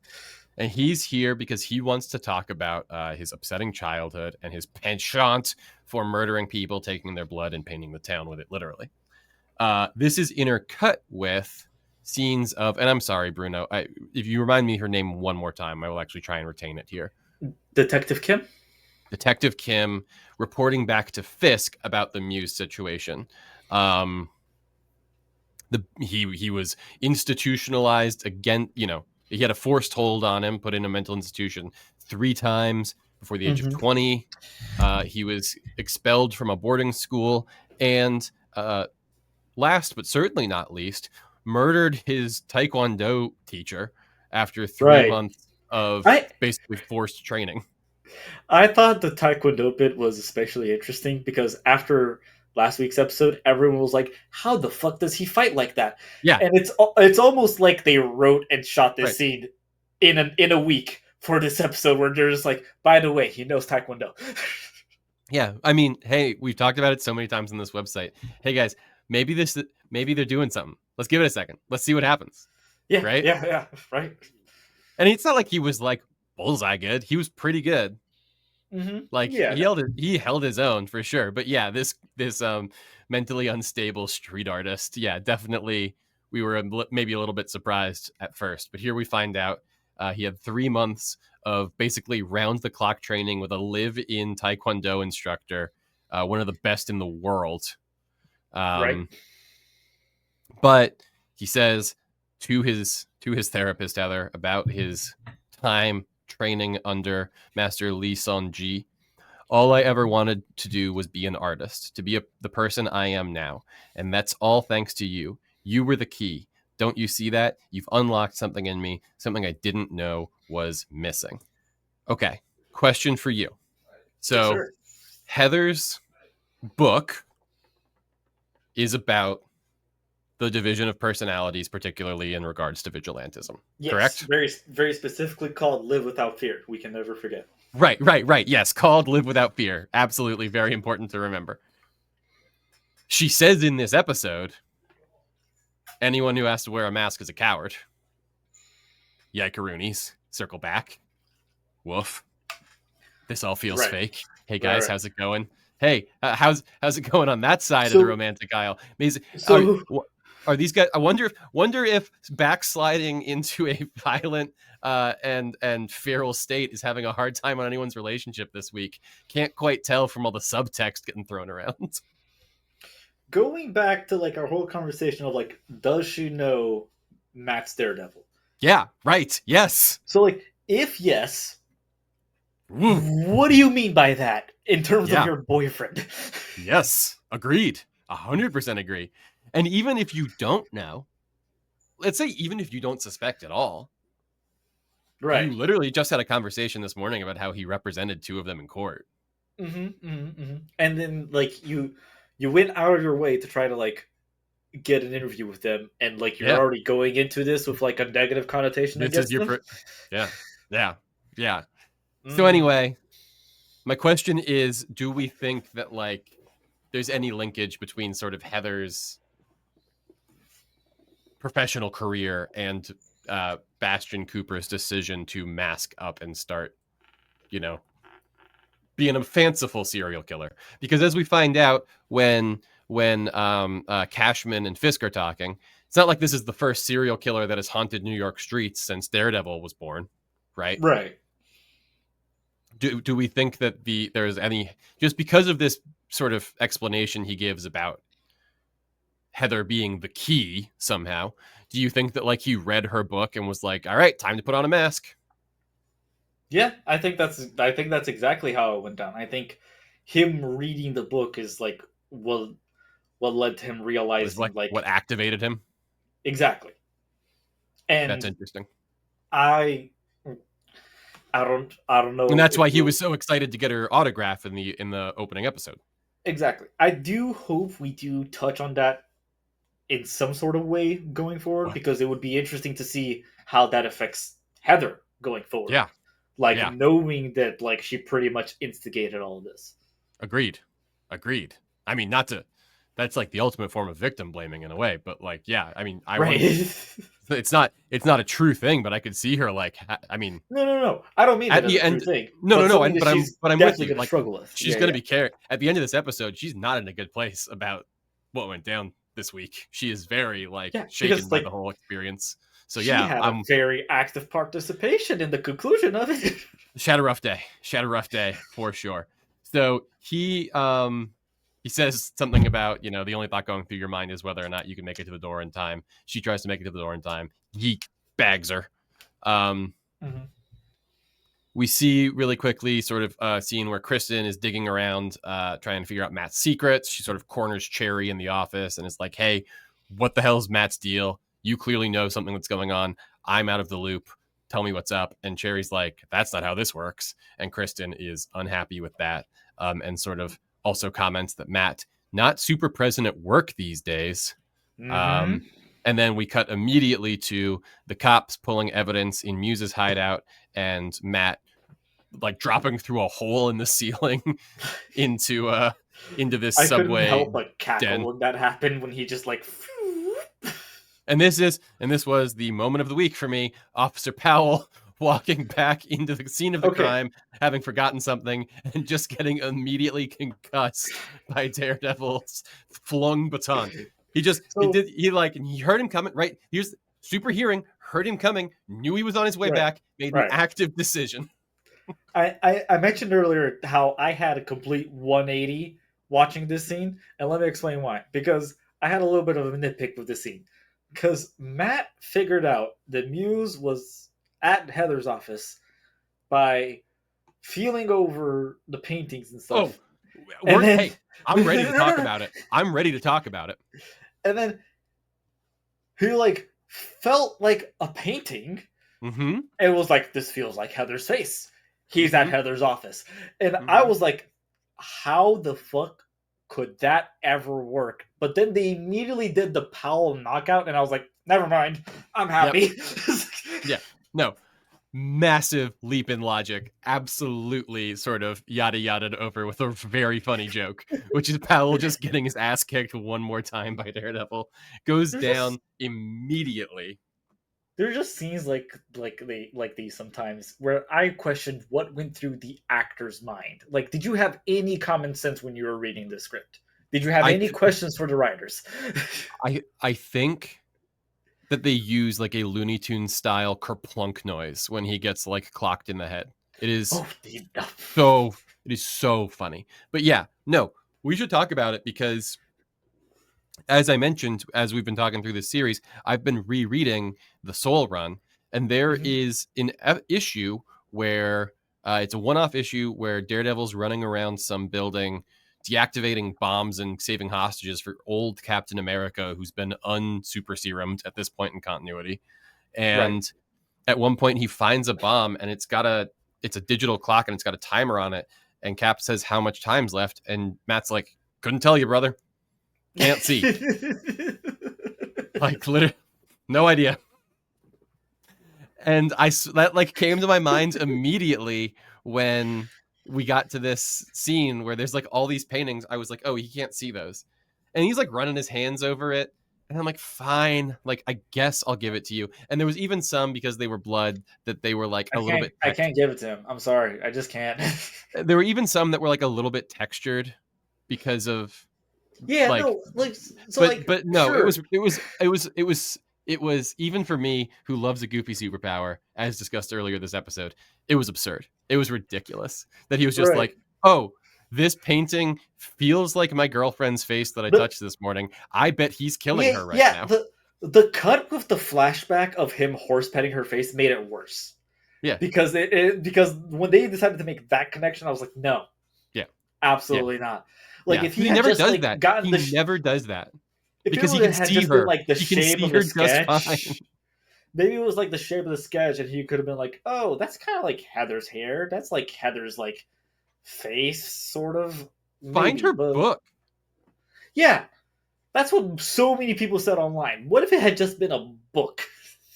[SPEAKER 5] And he's here because he wants to talk about his upsetting childhood and his penchant for murdering people, taking their blood, and painting the town with it, literally. This is intercut with scenes of, and I'm sorry, Bruno, if you remind me her name one more time, I will actually try and retain it here.
[SPEAKER 6] Detective Kim?
[SPEAKER 5] Detective Kim reporting back to Fisk about the Muse situation. He was institutionalized again, he had a forced hold on him, put in a mental institution 3 times before the age of 20. He was expelled from a boarding school, and last but certainly not least, murdered his Taekwondo teacher after 3 months of basically forced training.
[SPEAKER 6] I thought the Taekwondo bit was especially interesting because after last week's episode, everyone was like, "How the fuck does he fight like that?"
[SPEAKER 5] Yeah,
[SPEAKER 6] and it's almost like they wrote and shot this
[SPEAKER 5] right.
[SPEAKER 6] scene in a week for this episode, where they're just like, "By the way, he knows Taekwondo."
[SPEAKER 5] Yeah, I mean, hey, we've talked about it so many times on this website. Hey guys, maybe they're doing something. Let's give it a second. Let's see what happens.
[SPEAKER 6] Yeah,
[SPEAKER 5] right?
[SPEAKER 6] yeah, right.
[SPEAKER 5] And it's not like he was like bullseye good. He was pretty good.
[SPEAKER 6] Mm-hmm.
[SPEAKER 5] Like,
[SPEAKER 6] Yeah,
[SPEAKER 5] he held his own for sure. But yeah, this mentally unstable street artist, yeah, definitely we were maybe a little bit surprised at first. But here we find out he had 3 months of basically round the clock training with a live-in Taekwondo instructor, one of the best in the world.
[SPEAKER 6] right.
[SPEAKER 5] But he says to his therapist, Heather, about his time training under Master Lee Son-ji. All I ever wanted to do was be an artist, to be the person I am now. And that's all thanks to you. You were the key. Don't you see that? You've unlocked something in me, something I didn't know was missing. Okay, question for you. So,
[SPEAKER 6] Yes, sir.
[SPEAKER 5] Heather's book is about the division of personalities, particularly in regards to vigilantism.
[SPEAKER 6] Yes,
[SPEAKER 5] Correct?
[SPEAKER 6] very very specifically called "Live Without Fear." We can never forget.
[SPEAKER 5] Right. Yes, called Live Without Fear. Absolutely very important to remember. She says in this episode, anyone who has to wear a mask is a coward. Yikeroonies. Circle back. Woof. This all feels
[SPEAKER 6] Right.
[SPEAKER 5] fake. Hey guys,
[SPEAKER 6] Right.
[SPEAKER 5] how's it going? Hey, how's it going on that side of the
[SPEAKER 6] So
[SPEAKER 5] romantic aisle? Amazing.
[SPEAKER 6] so
[SPEAKER 5] Are these guys? I wonder if backsliding into a violent and feral state is having a hard time on anyone's relationship this week. Can't quite tell from all the subtext getting thrown around.
[SPEAKER 6] going back to like our whole conversation of like, does she know Matt's Daredevil?
[SPEAKER 5] Yeah, right. Yes.
[SPEAKER 6] So like, if yes,
[SPEAKER 5] Woo.
[SPEAKER 6] what do you mean by that in terms
[SPEAKER 5] Yeah.
[SPEAKER 6] of your boyfriend?
[SPEAKER 5] Yes. Agreed. 100% agree. And even if you don't know, let's say even if you don't suspect at all,
[SPEAKER 6] Right.
[SPEAKER 5] you literally just had a conversation this morning about how he represented two of them in court.
[SPEAKER 6] And then like you went out of your way to try to like get an interview with them, and like you're
[SPEAKER 5] Yeah.
[SPEAKER 6] already going into this with like a negative connotation
[SPEAKER 5] This
[SPEAKER 6] against
[SPEAKER 5] is your
[SPEAKER 6] them.
[SPEAKER 5] yeah. So anyway, my question is, do we think that like there's any linkage between sort of Heather's professional career and Bastion Cooper's decision to mask up and start, being a fanciful serial killer? Because as we find out when Cashman and Fisk are talking, it's not like this is the first serial killer that has haunted New York streets since Daredevil was born, right?
[SPEAKER 6] Right.
[SPEAKER 5] Do we think that there's any, just because of this sort of explanation he gives about Heather being the key somehow, do you think that like he read her book and was like, all right, time to put on a mask?
[SPEAKER 6] Yeah, I think that's exactly how it went down. I think him reading the book is like what led to him
[SPEAKER 5] Was
[SPEAKER 6] realizing
[SPEAKER 5] like what activated him?
[SPEAKER 6] exactly.
[SPEAKER 5] That's
[SPEAKER 6] And
[SPEAKER 5] interesting.
[SPEAKER 6] I don't know.
[SPEAKER 5] And that's
[SPEAKER 6] if
[SPEAKER 5] why he
[SPEAKER 6] we'll-
[SPEAKER 5] was so excited to get her autograph in the opening episode.
[SPEAKER 6] exactly. I do hope we do touch on that in some sort of way going forward, because it would be interesting to see how that affects Heather going forward.
[SPEAKER 5] Yeah.
[SPEAKER 6] Like
[SPEAKER 5] Yeah.
[SPEAKER 6] knowing that like she pretty much instigated all of this.
[SPEAKER 5] Agreed. I mean, that's like the ultimate form of victim blaming in a way, but like, yeah, I mean,
[SPEAKER 6] Right.
[SPEAKER 5] it's not a true thing, but I could see her like, I mean,
[SPEAKER 6] No. I don't mean
[SPEAKER 5] at
[SPEAKER 6] that as
[SPEAKER 5] the
[SPEAKER 6] a true
[SPEAKER 5] end,
[SPEAKER 6] thing.
[SPEAKER 5] no,
[SPEAKER 6] something that
[SPEAKER 5] but
[SPEAKER 6] she's
[SPEAKER 5] I'm with
[SPEAKER 6] definitely
[SPEAKER 5] you.
[SPEAKER 6] gonna
[SPEAKER 5] Like,
[SPEAKER 6] struggle with.
[SPEAKER 5] she's going to be caring at the end of this episode. She's not in a good place about what went down this week. She is very like shaken
[SPEAKER 6] because,
[SPEAKER 5] by
[SPEAKER 6] like,
[SPEAKER 5] the whole experience. So
[SPEAKER 6] she
[SPEAKER 5] yeah,
[SPEAKER 6] had a very active participation in the conclusion of it.
[SPEAKER 5] she had a rough day for sure. So he says something about, the only thought going through your mind is whether or not you can make it to the door in time. She tries to make it to the door in time. He bags her. We see really quickly sort of a scene where Kristen is digging around, trying to figure out Matt's secrets. She sort of corners Cherry in the office and is like, hey, what the hell's Matt's deal? You clearly know something that's going on. I'm out of the loop. Tell me what's up. And Cherry's like, that's not how this works. And Kristen is unhappy with that, and sort of also comments that Matt, not super present at work these days. And then we cut immediately to the cops pulling evidence in Muse's hideout and Matt like dropping through a hole in the ceiling into this
[SPEAKER 6] I
[SPEAKER 5] subway.
[SPEAKER 6] couldn't help but cackle
[SPEAKER 5] den.
[SPEAKER 6] when that happened, when he just like.
[SPEAKER 5] And this was the moment of the week for me. Officer Powell walking back into the scene of the crime, having forgotten something, and just getting immediately concussed by Daredevil's flung baton. He heard him coming, right? He was super hearing, heard him coming, knew he was on his way back, made an active decision.
[SPEAKER 6] I mentioned earlier how I had a complete 180 watching this scene, and let me explain why. Because I had a little bit of a nitpick with this scene. Because Matt figured out that Muse was at Heather's office by feeling over the paintings and
[SPEAKER 5] Oh,
[SPEAKER 6] stuff. And then,
[SPEAKER 5] hey, I'm ready to
[SPEAKER 6] No,
[SPEAKER 5] talk
[SPEAKER 6] no.
[SPEAKER 5] about it. I'm ready to talk about it.
[SPEAKER 6] And then he like felt like a painting.
[SPEAKER 5] Mm-hmm.
[SPEAKER 6] It was like, this feels like Heather's face. He's at Heather's office. And I
[SPEAKER 5] Mhm.
[SPEAKER 6] was like, how the fuck could that ever work? But then they immediately did the Powell knockout, and I was like, never mind. I'm happy.
[SPEAKER 5] Yeah. No. Massive leap in logic. Absolutely sort of yada yada over with a very funny joke, which is Powell just getting his ass kicked one more time by Daredevil. Goes
[SPEAKER 6] There's
[SPEAKER 5] down
[SPEAKER 6] just
[SPEAKER 5] immediately.
[SPEAKER 6] there are just scenes like these sometimes where I question what went through the actor's mind. Like, did you have any common sense when you were reading the script? Did you have
[SPEAKER 5] I
[SPEAKER 6] any questions for the writers?
[SPEAKER 5] I think that they use like a Looney Tunes style kerplunk noise when he gets like clocked in the head. It is
[SPEAKER 6] Oh,
[SPEAKER 5] it is so funny. But yeah, no, we should talk about it because as I mentioned, as we've been talking through this series, I've been rereading the Soul Run, and there
[SPEAKER 6] Mhm.
[SPEAKER 5] is an issue where it's a one-off issue where Daredevil's running around some building, deactivating bombs and saving hostages for old Captain America, who's been unsuper serumed at this point in continuity.
[SPEAKER 6] Right.
[SPEAKER 5] And at one point, he finds a bomb, and it's a digital clock, and it's got a timer on it. And Cap says how much time's left, and Matt's like, "Couldn't tell you, brother. Can't see." Like literally, no idea. And that like came to my mind immediately when we got to this scene where there's like all these paintings. I was like, oh, he can't see those, and he's like running his hands over it, and I'm like, fine, like I guess I'll give it to you. And there was even some because they were blood that they were like a little bit.
[SPEAKER 6] I can't give it to him. I'm sorry. I just can't.
[SPEAKER 5] There were even some that were like a little bit textured because of
[SPEAKER 6] Yeah,
[SPEAKER 5] like
[SPEAKER 6] no, like so like
[SPEAKER 5] but no,
[SPEAKER 6] sure.
[SPEAKER 5] it was even for me who loves a goofy superpower, as discussed earlier this episode, it was absurd. It was ridiculous that he was just
[SPEAKER 6] Right.
[SPEAKER 5] like, oh, this painting feels like my girlfriend's face that I
[SPEAKER 6] But
[SPEAKER 5] touched this morning. I bet he's killing
[SPEAKER 6] yeah,
[SPEAKER 5] her right
[SPEAKER 6] yeah,
[SPEAKER 5] now.
[SPEAKER 6] the cut with the flashback of him horse petting her face made it worse.
[SPEAKER 5] Yeah.
[SPEAKER 6] Because because when they decided to make that connection, I was like, no.
[SPEAKER 5] Yeah.
[SPEAKER 6] Absolutely not. Like,
[SPEAKER 5] Yeah.
[SPEAKER 6] if he
[SPEAKER 5] He
[SPEAKER 6] had
[SPEAKER 5] never
[SPEAKER 6] just
[SPEAKER 5] does
[SPEAKER 6] like
[SPEAKER 5] that.
[SPEAKER 6] gotten
[SPEAKER 5] He never does that
[SPEAKER 6] if
[SPEAKER 5] because he
[SPEAKER 6] it
[SPEAKER 5] can
[SPEAKER 6] had
[SPEAKER 5] see
[SPEAKER 6] just been
[SPEAKER 5] her.
[SPEAKER 6] like the
[SPEAKER 5] He can
[SPEAKER 6] shape
[SPEAKER 5] see
[SPEAKER 6] of
[SPEAKER 5] her
[SPEAKER 6] the
[SPEAKER 5] just fine.
[SPEAKER 6] sketch, maybe it was like the shape of the sketch, and he could have been like, oh, that's kind of like Heather's hair. That's like Heather's like face, sort of.
[SPEAKER 5] Find
[SPEAKER 6] Maybe,
[SPEAKER 5] her
[SPEAKER 6] but
[SPEAKER 5] book.
[SPEAKER 6] yeah, that's what so many people said online. What if it had just been a book?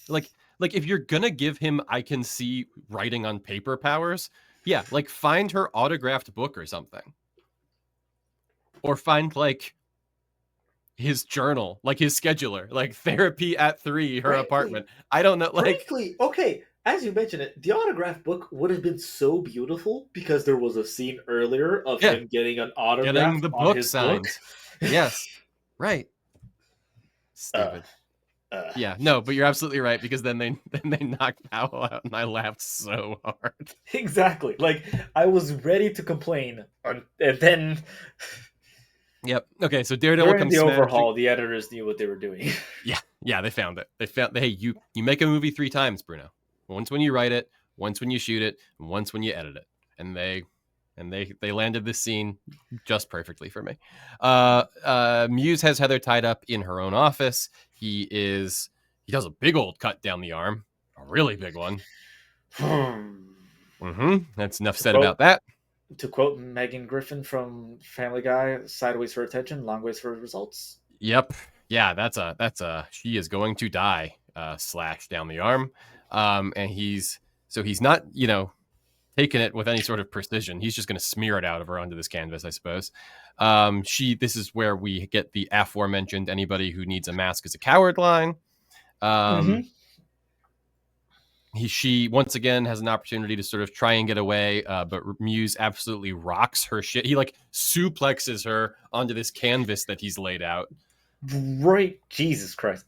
[SPEAKER 5] Like if you're gonna give him I can see writing on paper powers, yeah, like find her autographed book or something, or find like his journal, like his scheduler, like therapy at 3, her
[SPEAKER 6] Frankly,
[SPEAKER 5] apartment. I don't know, like
[SPEAKER 6] frankly, okay. As you mentioned it, the autograph book would have been so beautiful because there was a scene earlier of
[SPEAKER 5] yeah,
[SPEAKER 6] him getting an autograph
[SPEAKER 5] getting the
[SPEAKER 6] on
[SPEAKER 5] book
[SPEAKER 6] his book.
[SPEAKER 5] signed. Yes, right.
[SPEAKER 6] Uh,
[SPEAKER 5] Stupid.
[SPEAKER 6] uh.
[SPEAKER 5] Yeah, no, but you're absolutely right because then they knocked Powell out, and I laughed so hard.
[SPEAKER 6] Exactly. Like, I was ready to complain, and then
[SPEAKER 5] Yep. Okay, so Daredevil
[SPEAKER 6] during
[SPEAKER 5] comes
[SPEAKER 6] the
[SPEAKER 5] smashing.
[SPEAKER 6] overhaul, the editors knew what they were doing.
[SPEAKER 5] Yeah, they found it. They found, hey, you make a movie 3 times, Bruno. Once when you write it, once when you shoot it, and once when you edit it. And they landed this scene just perfectly for me. Muse has Heather tied up in her own office. He does a big old cut down the arm, a really big one. That's enough said about that.
[SPEAKER 6] To quote Megan Griffin from Family Guy, sideways for attention, long ways for results.
[SPEAKER 5] Yep. Yeah, that's a she is going to die slash down the arm. And he's not, taking it with any sort of precision. He's just going to smear it out of her onto this canvas, I suppose. This is where we get the aforementioned anybody who needs a mask is a coward line. She once again has an opportunity to sort of try and get away, but Muse absolutely rocks her shit. He like suplexes her onto this canvas that he's laid out.
[SPEAKER 6] Right, Jesus Christ!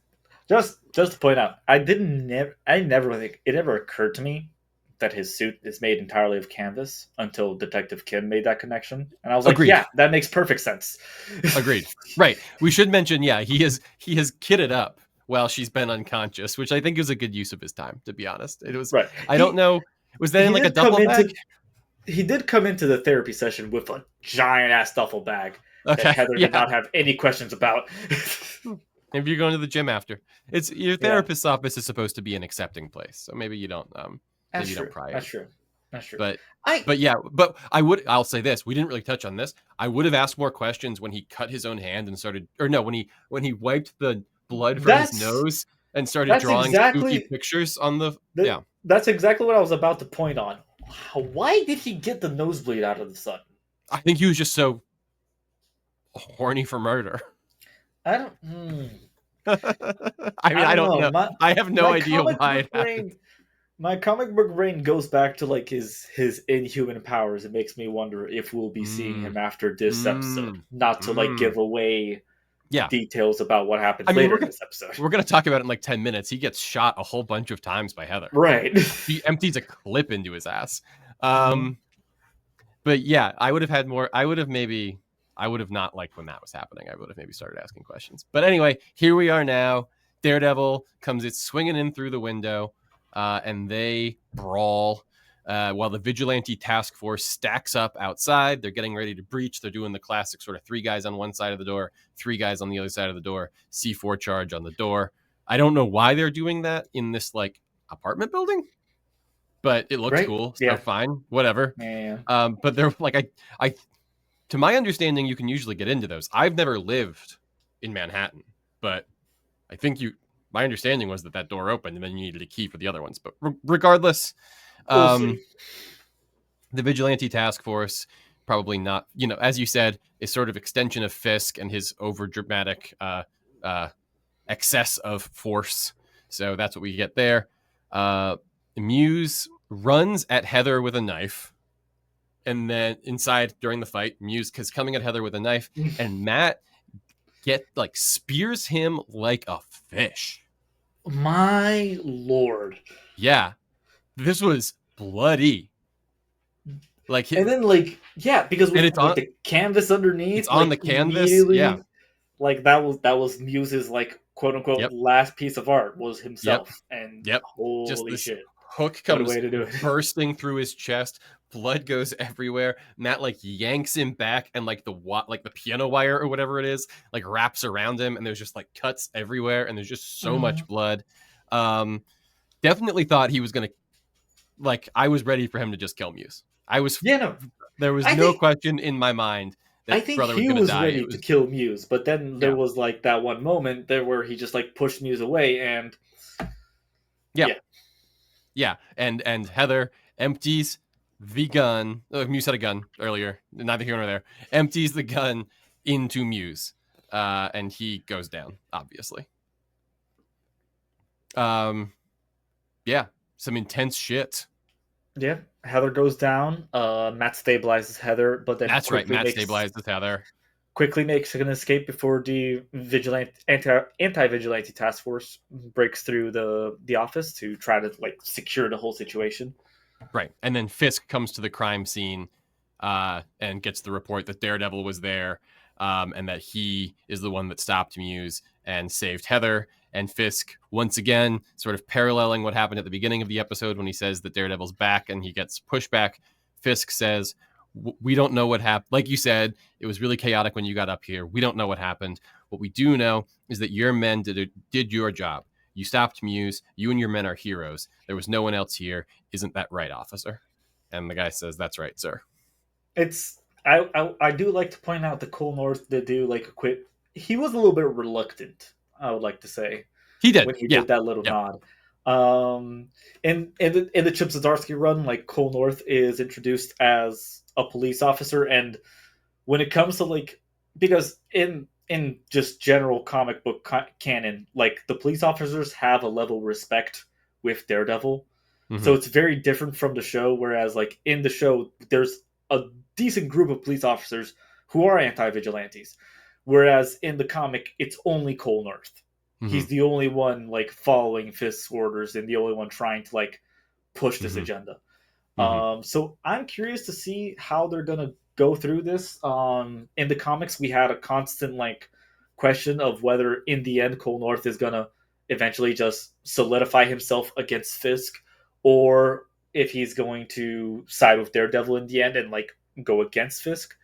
[SPEAKER 6] Just to point out, I never think it ever occurred to me that his suit is made entirely of canvas until Detective Kim made that connection, and I was like,
[SPEAKER 5] Agreed.
[SPEAKER 6] yeah, that makes perfect sense.
[SPEAKER 5] Agreed. Right. We should mention, yeah, he has kitted up while she's been unconscious, which I think is a good use of his time, to be honest. It was
[SPEAKER 6] Right.
[SPEAKER 5] I don't know. Was that in like a duffel bag?
[SPEAKER 6] he did come into the therapy session with a giant ass duffel bag that
[SPEAKER 5] Okay,
[SPEAKER 6] Heather did not have any questions about.
[SPEAKER 5] Maybe you're going to the gym after. It's your
[SPEAKER 6] Yeah.
[SPEAKER 5] therapist's office is supposed to be an accepting place, so maybe you don't
[SPEAKER 6] That's
[SPEAKER 5] maybe you don't
[SPEAKER 6] true.
[SPEAKER 5] pry
[SPEAKER 6] That's
[SPEAKER 5] it.
[SPEAKER 6] true. That's true.
[SPEAKER 5] But
[SPEAKER 6] I
[SPEAKER 5] yeah, but I'll say this. We didn't really touch on this. I would have asked more questions when he cut his own hand and started, or no, when he wiped the blood from his
[SPEAKER 6] that's
[SPEAKER 5] nose and started
[SPEAKER 6] that's
[SPEAKER 5] drawing spooky
[SPEAKER 6] exactly
[SPEAKER 5] pictures on the
[SPEAKER 6] that, that's exactly what I was about to point on. Why did he get the nosebleed out of the sun?
[SPEAKER 5] I think he was just so horny for murder.
[SPEAKER 6] I don't.
[SPEAKER 5] I don't know. I have no idea why it happened.
[SPEAKER 6] My comic book brain goes back to like his inhuman powers. It makes me wonder if we'll be seeing him after this episode. Not to like give away details about what happens later in this episode.
[SPEAKER 5] We're gonna talk about it in like 10 minutes. He gets shot a whole bunch of times by Heather.
[SPEAKER 6] Right.
[SPEAKER 5] He empties a clip into his ass. But yeah, I would have had more. I would have not liked when that was happening. I would have maybe started asking questions. But anyway, here we are now. Daredevil comes swinging in through the window, and they brawl while the vigilante task force stacks up outside. They're getting ready to breach. They're doing the classic sort of 3 guys on one side of the door, 3 guys on the other side of the door, C4 charge on the door. I don't know why they're doing that in this like apartment building, but it looks cool. So fine, whatever.
[SPEAKER 6] Yeah.
[SPEAKER 5] But they're like, I, to my understanding, you can usually get into those. I've never lived in Manhattan, but I think my understanding was that door opened and then you needed a key for the other ones. But regardless, the vigilante task force, probably not, as you said, is sort of extension of Fisk and his over dramatic excess of force. So that's what we get there. Muse runs at Heather with a knife. And then inside during the fight, Muse is coming at Heather with a knife, and Matt spears him like a fish.
[SPEAKER 6] My lord.
[SPEAKER 5] Yeah. This was bloody.
[SPEAKER 6] And then because with it's on the canvas underneath,
[SPEAKER 5] it's on the canvas. Yeah.
[SPEAKER 6] That was Muse's quote unquote last piece of art was himself. And holy
[SPEAKER 5] just this
[SPEAKER 6] shit.
[SPEAKER 5] Hook comes bursting through his chest. Blood goes everywhere. Matt yanks him back, and the piano wire or whatever it is wraps around him, and there's just cuts everywhere, and there's just so much blood. Definitely thought he was gonna I was ready for him to just kill Muse. I was there was no question in my mind that
[SPEAKER 6] I think
[SPEAKER 5] brother
[SPEAKER 6] he
[SPEAKER 5] was gonna die.
[SPEAKER 6] Ready to kill Muse, but then there was that one moment there where he just pushed Muse away and
[SPEAKER 5] Yeah, and Heather empties the gun. Muse had a gun earlier, neither here nor there. Empties the gun into Muse, and he goes down, obviously. Yeah, some intense shit.
[SPEAKER 6] Yeah, Heather goes down. Matt stabilizes Heather, but then
[SPEAKER 5] that's right. Matt stabilizes Heather.
[SPEAKER 6] Quickly makes an escape before the anti-vigilante task force breaks through the office to try to secure the whole situation.
[SPEAKER 5] Right, and then Fisk comes to the crime scene and gets the report that Daredevil was there, and that he is the one that stopped Muse and saved Heather. And Fisk, once again, sort of paralleling what happened at the beginning of the episode when he says that Daredevil's back and he gets pushback. Fisk says, we don't know what happened. Like you said, it was really chaotic when you got up here. We don't know what happened. What we do know is that your men did your job. You stopped Muse. You and your men are heroes. There was no one else here. Isn't that right, officer? And the guy says, that's right, sir.
[SPEAKER 6] I do like to point out that Cole North did do a quick. He was a little bit reluctant, I would like to say.
[SPEAKER 5] He did.
[SPEAKER 6] When he did that little nod. In the Chip Zdarsky run, Cole North is introduced as a police officer, and when it comes to because in just general comic book canon, the police officers have a level of respect with Daredevil, so it's very different from the show. Whereas in the show, there's a decent group of police officers who are anti-vigilantes, whereas in the comic, it's only Cole North. He's the only one following Fisk's orders and the only one trying to push this agenda. So I'm curious to see how they're gonna go through this. In the comics, we had a constant question of whether in the end Cole North is gonna eventually just solidify himself against Fisk, or if he's going to side with Daredevil in the end and like go against Fisk.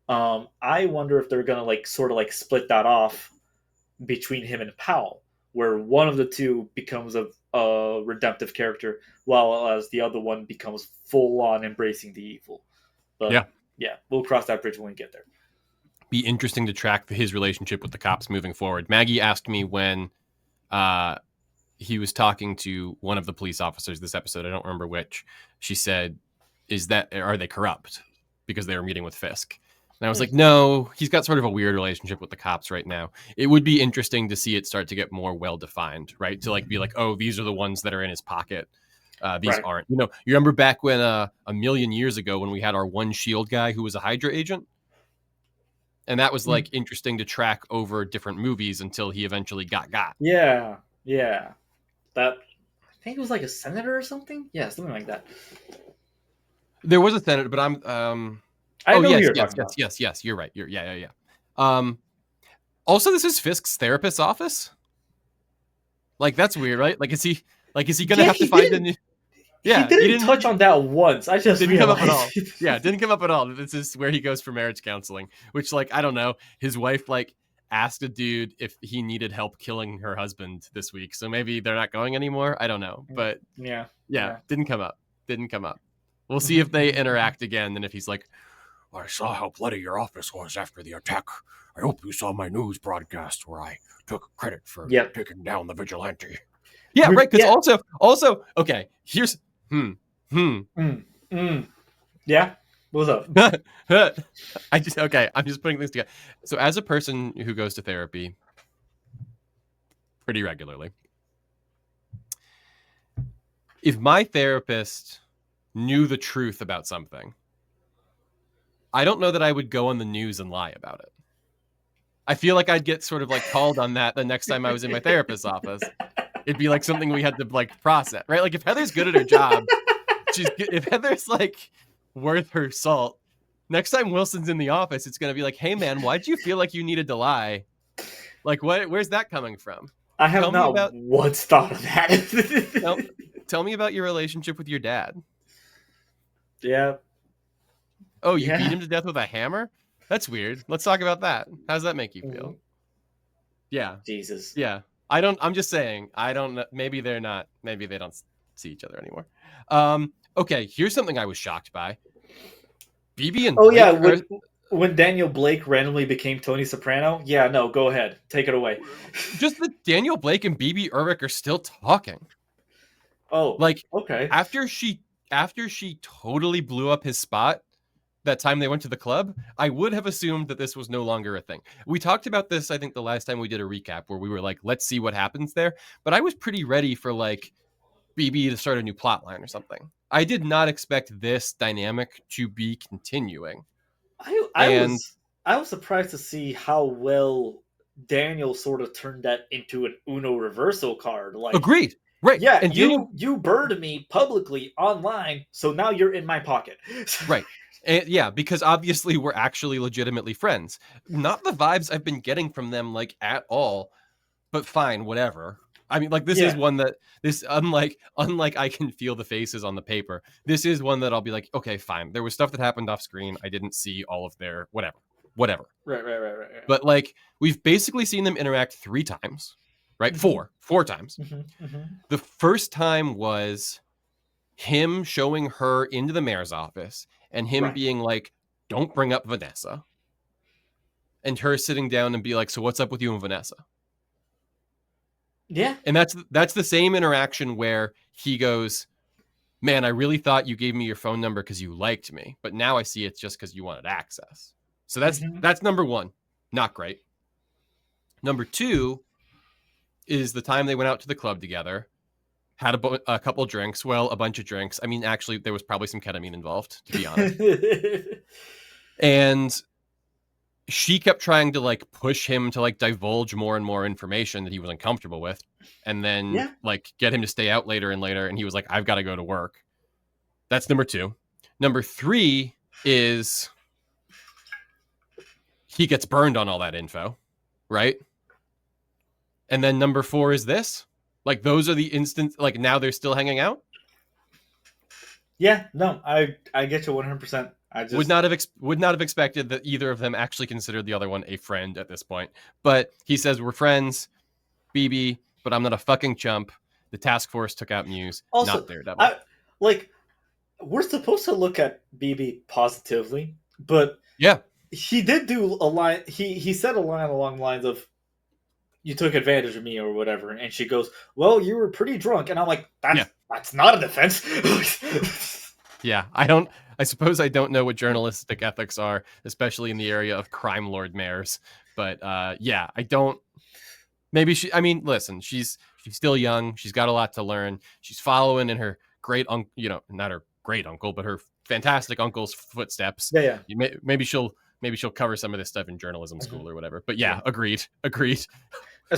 [SPEAKER 6] I wonder if they're gonna like sort of like split that off between him and Powell, where one of the two becomes a redemptive character, while as the other one becomes full on embracing the evil. But yeah, we'll cross that bridge when we get there.
[SPEAKER 5] Be interesting to track his relationship with the cops moving forward. Maggie asked me when he was talking to one of the police officers this episode, I don't remember which. She said, are they corrupt? Because they were meeting with Fisk. And I was like, no, he's got sort of a weird relationship with the cops right now. It would be interesting to see it start to get more well-defined, right? To like be like, oh, these are the ones that are in his pocket. These aren't. You remember back when a million years ago when we had our one SHIELD guy who was a Hydra agent? And that was like interesting to track over different movies until he eventually got.
[SPEAKER 6] Yeah. That, I think it was like a senator or something. Yeah, something like that.
[SPEAKER 5] There was a senator, but I'm yes. You're right. Yeah. Also, this is Fisk's therapist's office. Like that's weird, right? Like is he gonna have to find a new? Yeah,
[SPEAKER 6] he didn't touch on that once. I just
[SPEAKER 5] didn't
[SPEAKER 6] realized.
[SPEAKER 5] come up at all. Yeah, it didn't come up at all. This is where he goes for marriage counseling, which like I don't know. His wife like asked a dude if he needed help killing her husband this week, so maybe they're not going anymore. I don't know, but yeah, didn't come up. We'll see if they interact again, and if he's like,
[SPEAKER 1] I saw how bloody your office was after the attack. I hope you saw my news broadcast where I took credit for taking down the vigilante.
[SPEAKER 5] Yeah, right. Because also, okay. Here's
[SPEAKER 6] Yeah, what's up?
[SPEAKER 5] I'm just putting things together. So, as a person who goes to therapy pretty regularly, if my therapist knew the truth about something, I don't know that I would go on the news and lie about it. I feel like I'd get sort of like called on that the next time I was in my therapist's office. It'd be like something we had to like process, right? Like if Heather's good at her job, if Heather's like worth her salt, next time Wilson's in the office, it's going to be like, hey man, why'd you feel like you needed to lie? Like where's that coming from?
[SPEAKER 6] I have not once thought of that.
[SPEAKER 5] Tell me about your relationship with your dad.
[SPEAKER 6] Yeah.
[SPEAKER 5] Oh, you beat him to death with a hammer? That's weird. Let's talk about that. How does that make you feel? Yeah.
[SPEAKER 6] Jesus.
[SPEAKER 5] Yeah. I'm just saying, I don't know. Maybe they don't see each other anymore. Okay. Here's something I was shocked by. BB and Blake
[SPEAKER 6] when Daniel Blake randomly became Tony Soprano. Yeah, no, go ahead. Take it away.
[SPEAKER 5] Just that Daniel Blake and BB Urich are still talking.
[SPEAKER 6] Oh,
[SPEAKER 5] like,
[SPEAKER 6] okay.
[SPEAKER 5] After she totally blew up his spot, that time they went to the club, I would have assumed that this was no longer a thing. We talked about this, I think, the last time we did a recap where we were like, let's see what happens there. But I was pretty ready for like BB to start a new plot line or something. I did not expect this dynamic to be continuing.
[SPEAKER 6] I was surprised to see how well Daniel sort of turned that into an Uno reversal card. Like,
[SPEAKER 5] agreed. Right.
[SPEAKER 6] Yeah, and you burned me publicly online, so now you're in my pocket.
[SPEAKER 5] Right. And yeah, because obviously we're actually legitimately friends. Not the vibes I've been getting from them like at all, but fine, whatever. I mean, like this is one that unlike I can feel the faces on the paper. This is one that I'll be like, okay, fine. There was stuff that happened off screen. I didn't see all of their whatever.
[SPEAKER 6] Right.
[SPEAKER 5] But like we've basically seen them interact 3 times, right?
[SPEAKER 6] Mm-hmm.
[SPEAKER 5] Four times.
[SPEAKER 6] Mm-hmm.
[SPEAKER 5] The first time was him showing her into the mayor's office and him being like, don't bring up Vanessa. And her sitting down and be like, so what's up with you and Vanessa?
[SPEAKER 6] Yeah.
[SPEAKER 5] And that's the same interaction where he goes, man, I really thought you gave me your phone number because you liked me. But now I see it's just because you wanted access. So that's number 1. Not great. Number 2 is the time they went out to the club together. Had a couple drinks. Well, a bunch of drinks. I mean, actually, there was probably some ketamine involved, to be honest. And she kept trying to like push him to like divulge more and more information that he was uncomfortable with, and then like get him to stay out later and later. And he was like, I've got to go to work. That's number 2. Number 3 is he gets burned on all that info, right? And then number 4 is this. Like, those are the instance, like, now they're still hanging out?
[SPEAKER 6] Yeah, no, I get you 100%. I just
[SPEAKER 5] Would not have expected that either of them actually considered the other one a friend at this point. But he says we're friends, BB, but I'm not a fucking chump. The task force took out Muse,
[SPEAKER 6] also
[SPEAKER 5] not Daredevil.
[SPEAKER 6] I like we're supposed to look at BB positively, but
[SPEAKER 5] Yeah,
[SPEAKER 6] he did do a line. He said a line along the lines of "You took advantage of me" or whatever, and she goes, "Well, you were pretty drunk," and I'm like,
[SPEAKER 5] Yeah.
[SPEAKER 6] That's not a defense."
[SPEAKER 5] yeah. I suppose I don't know what journalistic ethics are, especially in the area of crime lord mayors. But yeah, I don't. Maybe she. I mean, listen, she's still young. She's got a lot to learn. She's following in her great uncle, not her great uncle, but her fantastic uncle's footsteps.
[SPEAKER 6] Yeah.
[SPEAKER 5] Maybe she'll cover some of this stuff in journalism school or whatever. But yeah, agreed.
[SPEAKER 6] As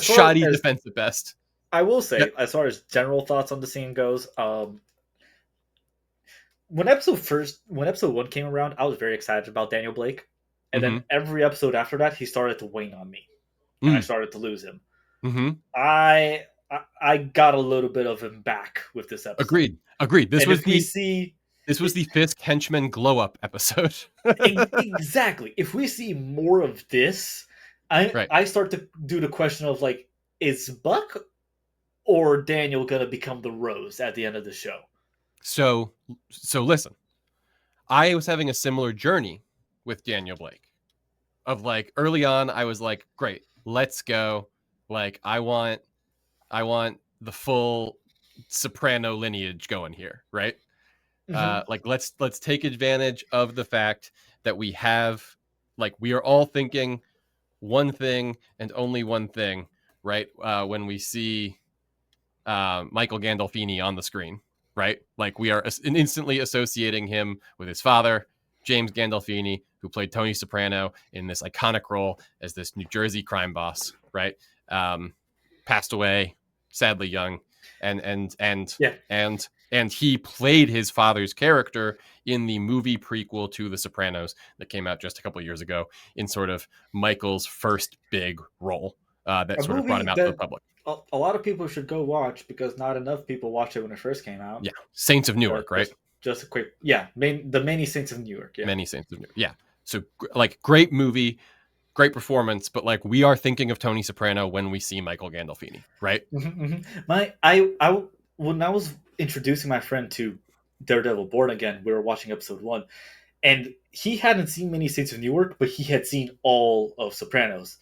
[SPEAKER 6] far
[SPEAKER 5] Shoddy
[SPEAKER 6] as
[SPEAKER 5] defense at best.
[SPEAKER 6] I will say,
[SPEAKER 5] Yep.
[SPEAKER 6] as far as general thoughts on the scene goes, when episode 1 came around, I was very excited about Daniel Blake, and then every episode after that, he started to wane on me, and I started to lose him.
[SPEAKER 5] Mm-hmm.
[SPEAKER 6] I got a little bit of him back with this episode.
[SPEAKER 5] Agreed. This
[SPEAKER 6] and
[SPEAKER 5] was the Fisk henchman glow up episode.
[SPEAKER 6] Exactly. If we see more of this, I start to do the question of like, is Buck or Daniel gonna become the Rose at the end of the show?
[SPEAKER 5] So listen, I was having a similar journey with Daniel Blake. Of like early on, I was like, great, let's go. Like I want the full Soprano lineage going here, right? Like let's take advantage of the fact that we have, like, we are all thinking one thing and only one thing, right? When we see Michael Gandolfini on the screen, right? Like we are instantly associating him with his father, James Gandolfini, who played Tony Soprano in this iconic role as this New Jersey crime boss, right? Passed away sadly young, and he played his father's character in the movie prequel to The Sopranos that came out just a couple of years ago in sort of Michael's first big role that sort of brought him out to the public.
[SPEAKER 6] A lot of people should go watch because not enough people watched it when it first came out.
[SPEAKER 5] Yeah, Saints of Newark, right?
[SPEAKER 6] Just a quick, the Many Saints of Newark. Yeah,
[SPEAKER 5] Many Saints of Newark. Yeah, so like great movie, great performance, but like we are thinking of Tony Soprano when we see Michael Gandolfini, right?
[SPEAKER 6] When I was introducing my friend to Daredevil Born Again, we were watching episode 1, and he hadn't seen Many Saints of Newark, but he had seen all of Sopranos.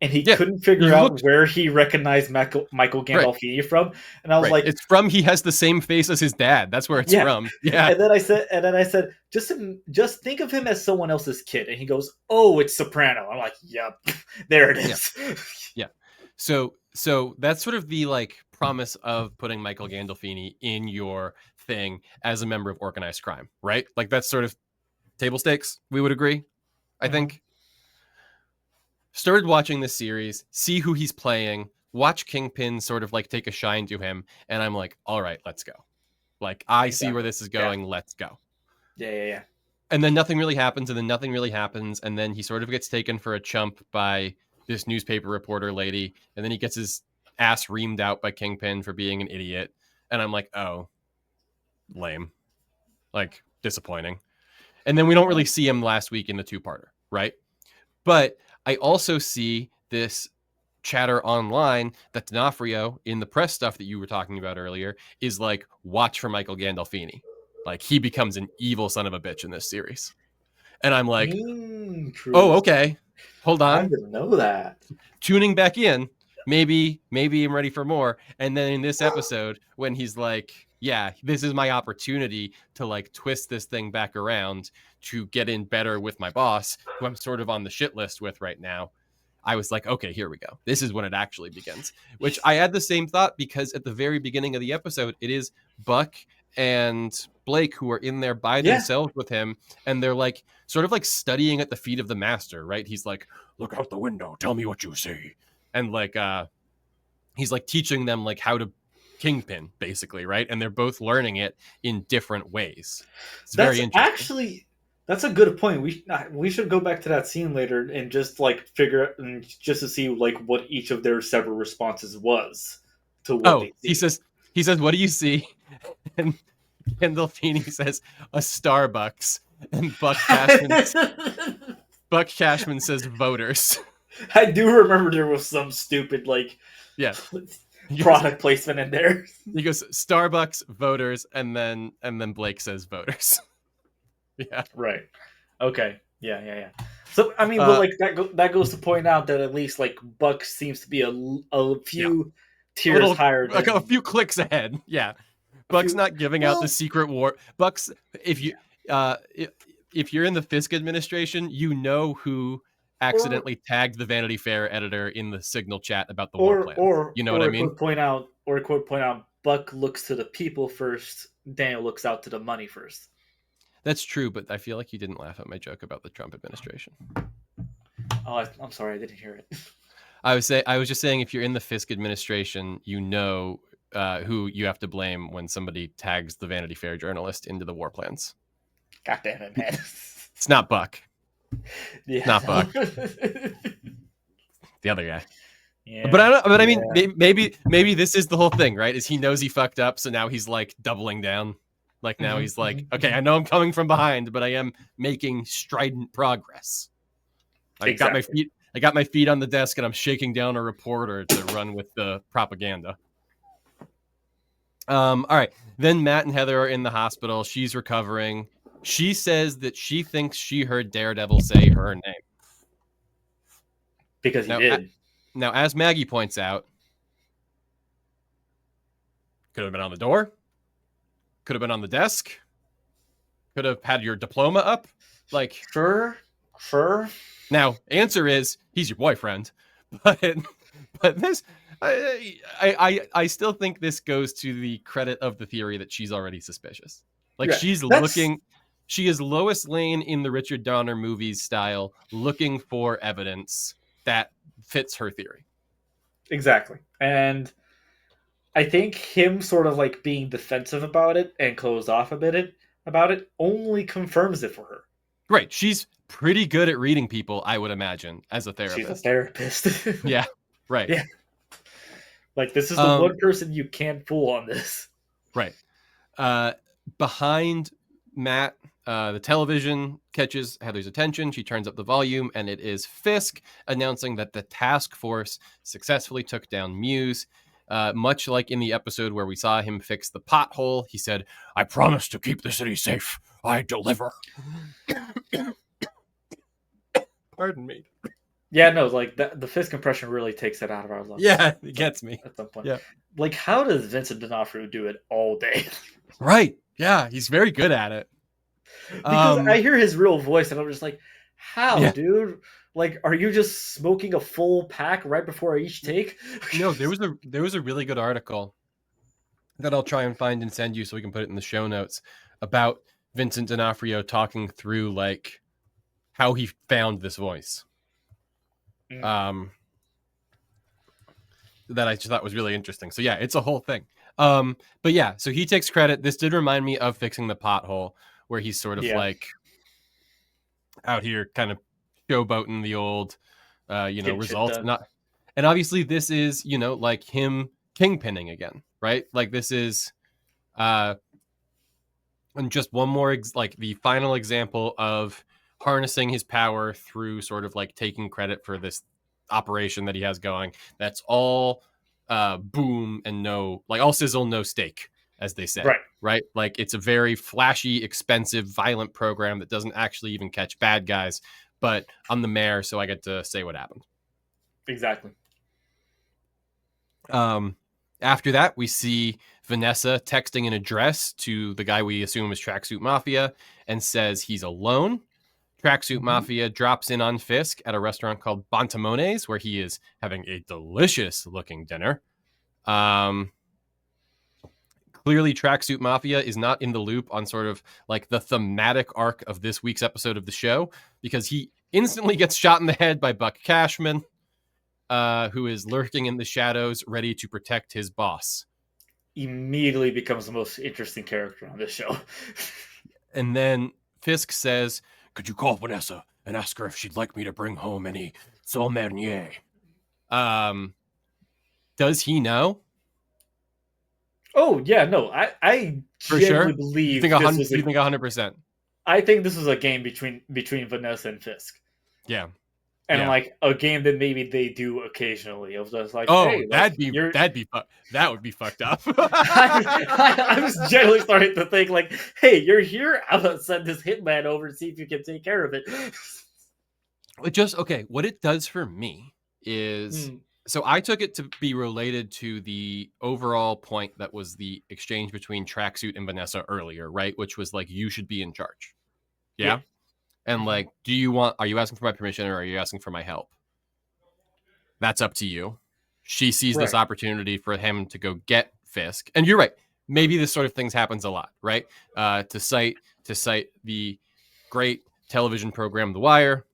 [SPEAKER 6] And he couldn't figure out where he recognized Michael Gandolfini from, and I was like,
[SPEAKER 5] "It's from he has the same face as his dad. That's where it's from." Yeah.
[SPEAKER 6] And then I said, just think of him as someone else's kid, and he goes, "Oh, it's Soprano." I'm like, "Yep, there it is."
[SPEAKER 5] Yeah. So that's sort of the like promise of putting Michael Gandolfini in your thing as a member of organized crime, right? Like that's sort of table stakes. We would agree, I think. Started watching this series, see who he's playing, watch Kingpin sort of like take a shine to him, and I'm like, all right, let's go. Like, I see where this is going, let's go.
[SPEAKER 6] Yeah.
[SPEAKER 5] And then nothing really happens, and then he sort of gets taken for a chump by this newspaper reporter lady, and then he gets his ass reamed out by Kingpin for being an idiot, and I'm like, oh, lame. Like, disappointing. And then we don't really see him last week in the two-parter, right? But I also see this chatter online that D'Onofrio, in the press stuff that you were talking about earlier, is like, watch for Michael Gandolfini. Like, he becomes an evil son of a bitch in this series. And I'm like, oh, okay. Hold on.
[SPEAKER 6] I didn't know that.
[SPEAKER 5] Tuning back in. Maybe I'm ready for more. And then in this episode, when he's like, yeah, this is my opportunity to like twist this thing back around to get in better with my boss, who I'm sort of on the shit list with right now. I was like, okay, here we go. This is when it actually begins, which I had the same thought because at the very beginning of the episode, it is Buck and Blake who are in there by themselves with him. And they're like, sort of like studying at the feet of the master, right? He's like,
[SPEAKER 1] look out the window. Tell me what you see.
[SPEAKER 5] And like, he's like teaching them like how to Kingpin, basically, right? And they're both learning it in different ways. It's very interesting.
[SPEAKER 6] Actually, that's a good point. We should go back to that scene later and just like figure out, just to see like what each of their several responses was to what they see.
[SPEAKER 5] He says, what do you see? And Gandolfini says a Starbucks, and Buck Cashman says voters.
[SPEAKER 6] I do remember there was some stupid
[SPEAKER 5] Yeah.
[SPEAKER 6] product placement in there.
[SPEAKER 5] He goes Starbucks, voters, and then Blake says voters. Yeah.
[SPEAKER 6] Right. Okay. Yeah. So I mean, but that goes to point out that at least Buck seems to be a few tiers higher,
[SPEAKER 5] like a few clicks ahead. Yeah, Buck's not giving out the secret war. Buck's if you're in the Fisk administration, you know who accidentally tagged the Vanity Fair editor in the Signal chat about the war plan. You know what I mean?
[SPEAKER 6] Point out, Buck looks to the people first. Daniel looks out to the money first.
[SPEAKER 5] That's true, but I feel like you didn't laugh at my joke about the Trump administration.
[SPEAKER 6] Oh, I'm sorry, I didn't hear it.
[SPEAKER 5] I was just saying, if you're in the Fisk administration, you know who you have to blame when somebody tags the Vanity Fair journalist into the war plans.
[SPEAKER 6] God damn it, man!
[SPEAKER 5] It's not Buck.
[SPEAKER 6] Yeah,
[SPEAKER 5] not Buck. The other guy.
[SPEAKER 6] Yeah,
[SPEAKER 5] I mean, maybe this is the whole thing, right? Is he knows he fucked up, so now he's like doubling down. Like now he's like, okay, I know I'm coming from behind, but I am making strident progress. I got my feet on the desk, and I'm shaking down a reporter to run with the propaganda. All right. Then Matt and Heather are in the hospital. She's recovering. She says that she thinks she heard Daredevil say her name.
[SPEAKER 6] Because he did.
[SPEAKER 5] Now, as Maggie points out, could have been on the door. Could have been on the desk. Could have had your diploma up. Like,
[SPEAKER 6] sure.
[SPEAKER 5] Now, answer is he's your boyfriend, but this, I still think this goes to the credit of the theory that she's already suspicious. Like she is Lois Lane in the Richard Donner movies style, looking for evidence that fits her theory.
[SPEAKER 6] Exactly, and I think him sort of being defensive about it and closed off a bit about it only confirms it for her.
[SPEAKER 5] Right. She's pretty good at reading people, I would imagine, as a therapist.
[SPEAKER 6] She's a therapist.
[SPEAKER 5] Yeah. Right.
[SPEAKER 6] Yeah. This is the one person you can't fool on this.
[SPEAKER 5] Right. Behind Matt, the television catches Heather's attention. She turns up the volume, and it is Fisk announcing that the task force successfully took down Muse. Much like in the episode where we saw him fix the pothole, he said,
[SPEAKER 1] "I promise to keep the city safe. I deliver."
[SPEAKER 5] Pardon me.
[SPEAKER 6] Yeah, no, the Fisk impression really takes it out of our lungs.
[SPEAKER 5] Yeah, it gets me.
[SPEAKER 6] At some point.
[SPEAKER 5] Yeah.
[SPEAKER 6] How does Vincent D'Onofrio do it all day?
[SPEAKER 5] Right. Yeah, he's very good at it.
[SPEAKER 6] Because I hear his real voice, and I'm just like, how, dude? Are you just smoking a full pack right before each take?
[SPEAKER 5] No, there was a really good article that I'll try and find and send you so we can put it in the show notes about Vincent D'Onofrio talking through how he found this voice. That I just thought was really interesting. So yeah, it's a whole thing. But yeah, so he takes credit. This did remind me of fixing the pothole, where he's sort of out here kind of showboating the old results. And obviously this is, him kingpinning again, right? This is and just one more the final example of harnessing his power through sort of taking credit for this operation that he has going. That's all boom and no, all sizzle, no steak, as they say. Right. It's a very flashy, expensive, violent program that doesn't actually even catch bad guys, but I'm the mayor, so I get to say what happened.
[SPEAKER 6] Exactly.
[SPEAKER 5] After that, we see Vanessa texting an address to the guy we assume is Tracksuit Mafia and says he's alone. Tracksuit Mafia drops in on Fisk at a restaurant called Bontamones, where he is having a delicious looking dinner. Clearly, Tracksuit Mafia is not in the loop on sort of the thematic arc of this week's episode of the show, because he instantly gets shot in the head by Buck Cashman, who is lurking in the shadows, ready to protect his boss.
[SPEAKER 6] Immediately becomes the most interesting character on this show.
[SPEAKER 5] And then Fisk says,
[SPEAKER 1] "Could you call Vanessa and ask her if she'd like me to bring home any Sauvignon?"
[SPEAKER 5] Does he know?
[SPEAKER 6] Oh yeah, no, I
[SPEAKER 5] For
[SPEAKER 6] genuinely
[SPEAKER 5] sure.
[SPEAKER 6] believe
[SPEAKER 5] You think
[SPEAKER 6] this was
[SPEAKER 5] 100%?
[SPEAKER 6] I think this was a game between Vanessa and Fisk.
[SPEAKER 5] Yeah.
[SPEAKER 6] And
[SPEAKER 5] Yeah.
[SPEAKER 6] like a game that maybe they do occasionally. Of just like,
[SPEAKER 5] Oh,
[SPEAKER 6] hey, like
[SPEAKER 5] that would be fucked up.
[SPEAKER 6] I was generally starting to think like, hey, you're here. I'm gonna send this hitman over and see if you can take care of it.
[SPEAKER 5] It just okay. What it does for me is so I took it to be related to the overall point that was the exchange between Tracksuit and Vanessa earlier, right? Which was like you should be in charge. Yeah. And like, are you asking for my permission or are you asking for my help? That's up to you. She sees this opportunity for him to go get Fisk. And you're right. Maybe this sort of things happens a lot, right? To cite the great television program The Wire,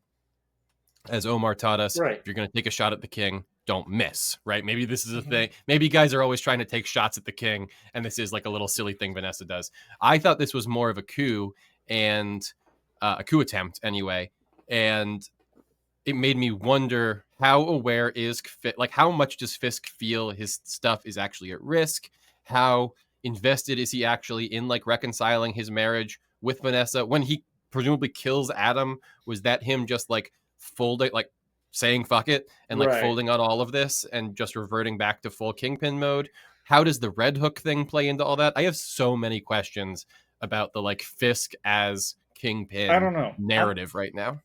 [SPEAKER 5] as Omar taught us, if you're going to take a shot at the king, don't miss, right? Maybe this is a thing. Maybe guys are always trying to take shots at the king, and this is like a little silly thing Vanessa does. I thought this was more of a coup and a coup attempt anyway. And it made me wonder how aware is like how much does Fisk feel his stuff is actually at risk? How invested is he actually in like reconciling his marriage with Vanessa when he presumably kills Adam? Was that him just like folding, like saying fuck it and like folding on all of this and just reverting back to full Kingpin mode? How does the Red Hook thing play into all that? I have so many questions about the like Fisk as Kingpin
[SPEAKER 6] I don't know
[SPEAKER 5] narrative right now.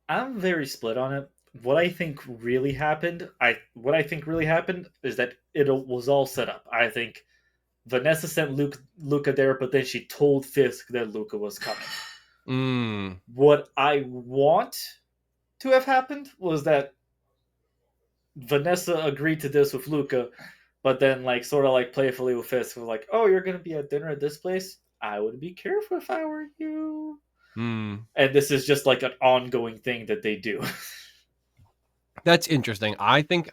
[SPEAKER 6] I'm very split on it. What I think really happened is that it was all set up. I think Vanessa sent Luca there, but then she told Fisk that Luca was coming. What I want to have happened was that Vanessa agreed to this with Luca, but then like sort of like playfully with Fisk was like, "Oh, you're gonna be at dinner at this place? I would be careful if I were you." And this is just like an ongoing thing that they do.
[SPEAKER 5] That's interesting. I think,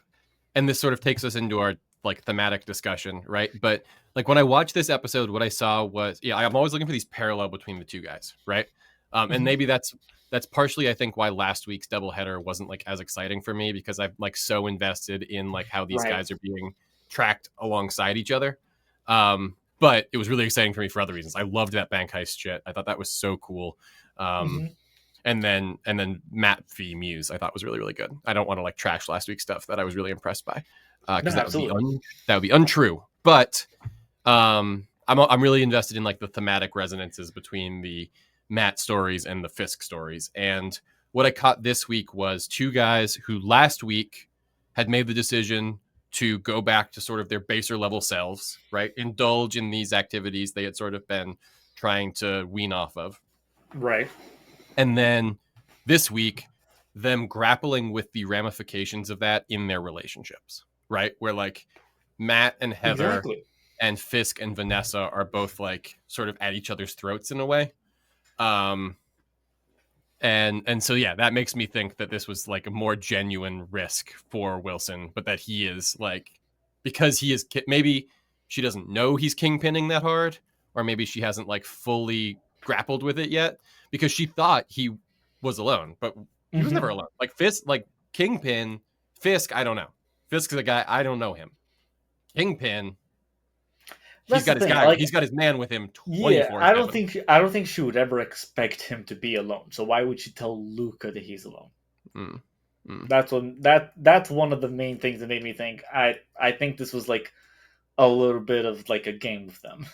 [SPEAKER 5] and this sort of takes us into our like thematic discussion, right? But like when I watched this episode, what I saw was, I'm always looking for these parallel between the two guys, right? And maybe that's partially, I think, why last week's doubleheader wasn't like as exciting for me because I'm like so invested in like how these guys are being tracked alongside each other. But it was really exciting for me for other reasons. I loved that bank heist shit. I thought that was so cool. And then Matt v Muse I thought was really, really good. I don't want to like trash last week's stuff that I was really impressed by because that would be untrue. But I'm really invested in like the thematic resonances between the Matt stories and the Fisk stories. And what I caught this week was two guys who last week had made the decision to go back to sort of their baser level selves, right? Indulge in these activities they had sort of been trying to wean off of.
[SPEAKER 6] Right.
[SPEAKER 5] And then this week, them grappling with the ramifications of that in their relationships, right? Where like Matt and Heather and Fisk and Vanessa are both like sort of at each other's throats in a way. And so, yeah, that makes me think that this was like a more genuine risk for Wilson, but that he is like, because he is, maybe she doesn't know he's kingpinning that hard, or maybe she hasn't like fully grappled with it yet because she thought he was alone, but he was never alone. Like Fisk, like Kingpin, Fisk, I don't know. Fisk's a guy, I don't know him. Kingpin, he's got his guy. Like, he's got his man with him 24/7.
[SPEAKER 6] Yeah, I don't think she would ever expect him to be alone. So why would she tell Luca that he's alone? That's one of the main things that made me think. I think this was like a little bit of like a game with them.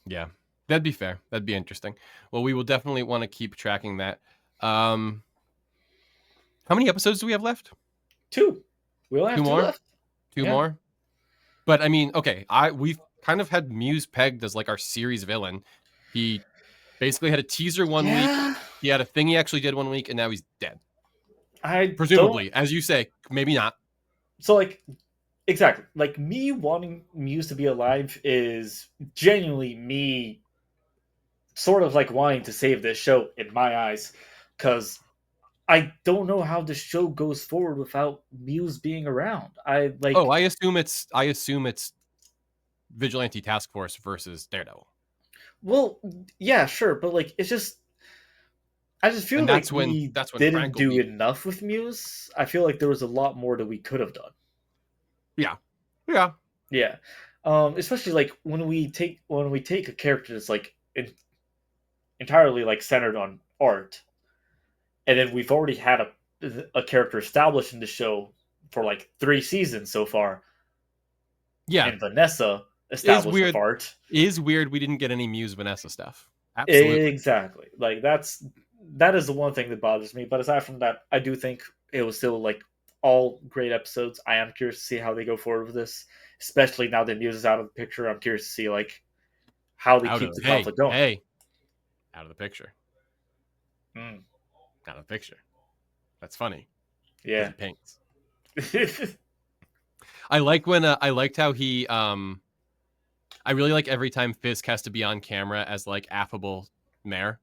[SPEAKER 5] Yeah, that'd be fair. That'd be interesting. Well, we will definitely want to keep tracking that. How many episodes do we have left?
[SPEAKER 6] 2. We only have 2 left.
[SPEAKER 5] Two more. But I mean, okay, we've kind of had Muse pegged as like our series villain. He basically had a teaser one week. He had a thing he actually did one week, and now he's dead. Presumably, as you say, maybe not.
[SPEAKER 6] So like, exactly. Like me wanting Muse to be alive is genuinely me sort of like wanting to save this show in my eyes, because I don't know how the show goes forward without Muse being around. I assume
[SPEAKER 5] it's Vigilante Task Force versus Daredevil.
[SPEAKER 6] Well, yeah, sure, but like it's just, I just feel like we didn't do enough with Muse. I feel like there was a lot more that we could have done.
[SPEAKER 5] Yeah.
[SPEAKER 6] Especially like when we take a character that's like entirely like centered on art, and then we've already had a character established in the show for like 3 seasons so far,
[SPEAKER 5] Yeah,
[SPEAKER 6] and Vanessa
[SPEAKER 5] is
[SPEAKER 6] established with
[SPEAKER 5] weird.
[SPEAKER 6] art.
[SPEAKER 5] Is weird we didn't get any Muse Vanessa stuff. Absolutely.
[SPEAKER 6] Exactly. Like that is the one thing that bothers me. But aside from that, I do think it was still like all great episodes. I am curious to see how they go forward with this, especially now that Muse is out of the picture. I'm curious to see like how they keep the conflict going.
[SPEAKER 5] Hey, out of the picture.
[SPEAKER 6] Mm.
[SPEAKER 5] Out of the picture. That's funny.
[SPEAKER 6] Yeah.
[SPEAKER 5] He paints. I like when I liked how he I really like every time Fisk has to be on camera as like affable mayor,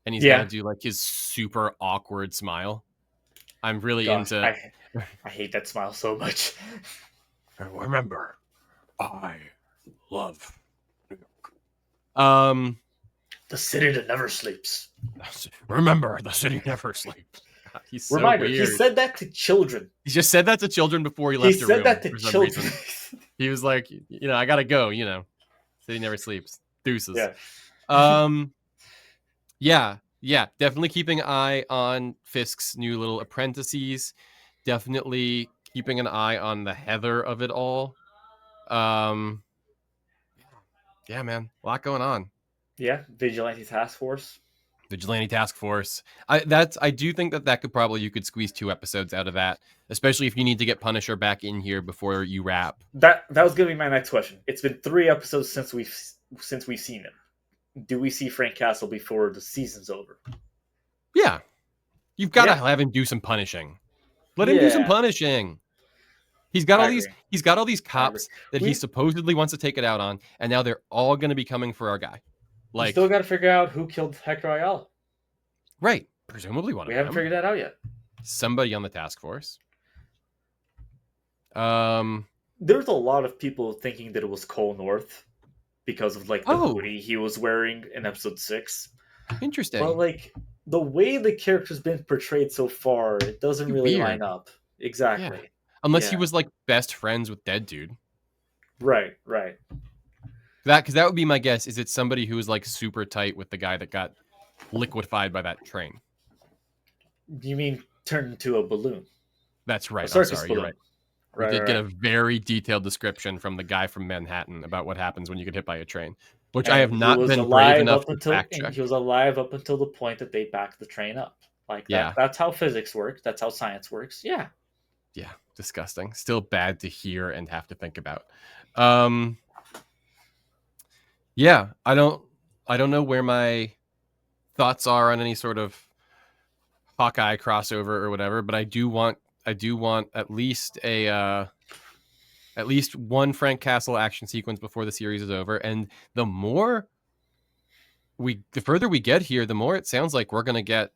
[SPEAKER 5] and he's gotta do like his super awkward smile. I'm really into.
[SPEAKER 6] I hate that smile so much.
[SPEAKER 1] Remember, I love New
[SPEAKER 5] York.
[SPEAKER 6] The city that never sleeps.
[SPEAKER 1] Remember, the city never sleeps.
[SPEAKER 5] God, he's so
[SPEAKER 6] Reminder,
[SPEAKER 5] weird.
[SPEAKER 6] he said that to children.
[SPEAKER 5] He just said that to children before he left the room.
[SPEAKER 6] He said that to children.
[SPEAKER 5] He was like, I gotta go, City never sleeps. Deuces. Yeah. Yeah, definitely keeping an eye on Fisk's new little apprentices. Definitely keeping an eye on the Heather of it all. Yeah, man, a lot going on.
[SPEAKER 6] Yeah, Vigilante Task Force.
[SPEAKER 5] I do think that could probably, you could squeeze 2 episodes out of that, especially if you need to get Punisher back in here before you wrap.
[SPEAKER 6] That was gonna be my next question. It's been 3 episodes since we've seen him. Do we see Frank Castle before the season's over?
[SPEAKER 5] Yeah, you've got to have him do some punishing. Let him do some punishing. He's got all these cops that he supposedly wants to take it out on, and now they're all going to be coming for our guy.
[SPEAKER 6] Like, we still got to figure out who killed Hector Ayala.
[SPEAKER 5] Right, presumably one of them.
[SPEAKER 6] We haven't figured that out yet.
[SPEAKER 5] Somebody on the task force.
[SPEAKER 6] There's a lot of people thinking that it was Cole North because of like the hoodie he was wearing in episode 6.
[SPEAKER 5] Interesting.
[SPEAKER 6] But like the way the character's been portrayed so far, it doesn't really line up. Exactly.
[SPEAKER 5] Yeah. Unless he was like best friends with Dead Dude.
[SPEAKER 6] Right.
[SPEAKER 5] Because that would be my guess. Is it somebody who was like super tight with the guy that got liquefied by that train?
[SPEAKER 6] You mean turned into a balloon?
[SPEAKER 5] That's right.
[SPEAKER 6] I'm sorry,
[SPEAKER 5] you're right. We did get a very detailed description from the guy from Manhattan about what happens when you get hit by a train, which I have not been brave enough to fact check.
[SPEAKER 6] He was alive up until the point that they backed the train up. Like that's how physics works. That's how science works. Yeah.
[SPEAKER 5] Yeah, disgusting. Still bad to hear and have to think about. Yeah, I don't know where my thoughts are on any sort of Hawkeye crossover or whatever, but I do want at least one Frank Castle action sequence before the series is over. And the further we get here, the more it sounds like we're going to get.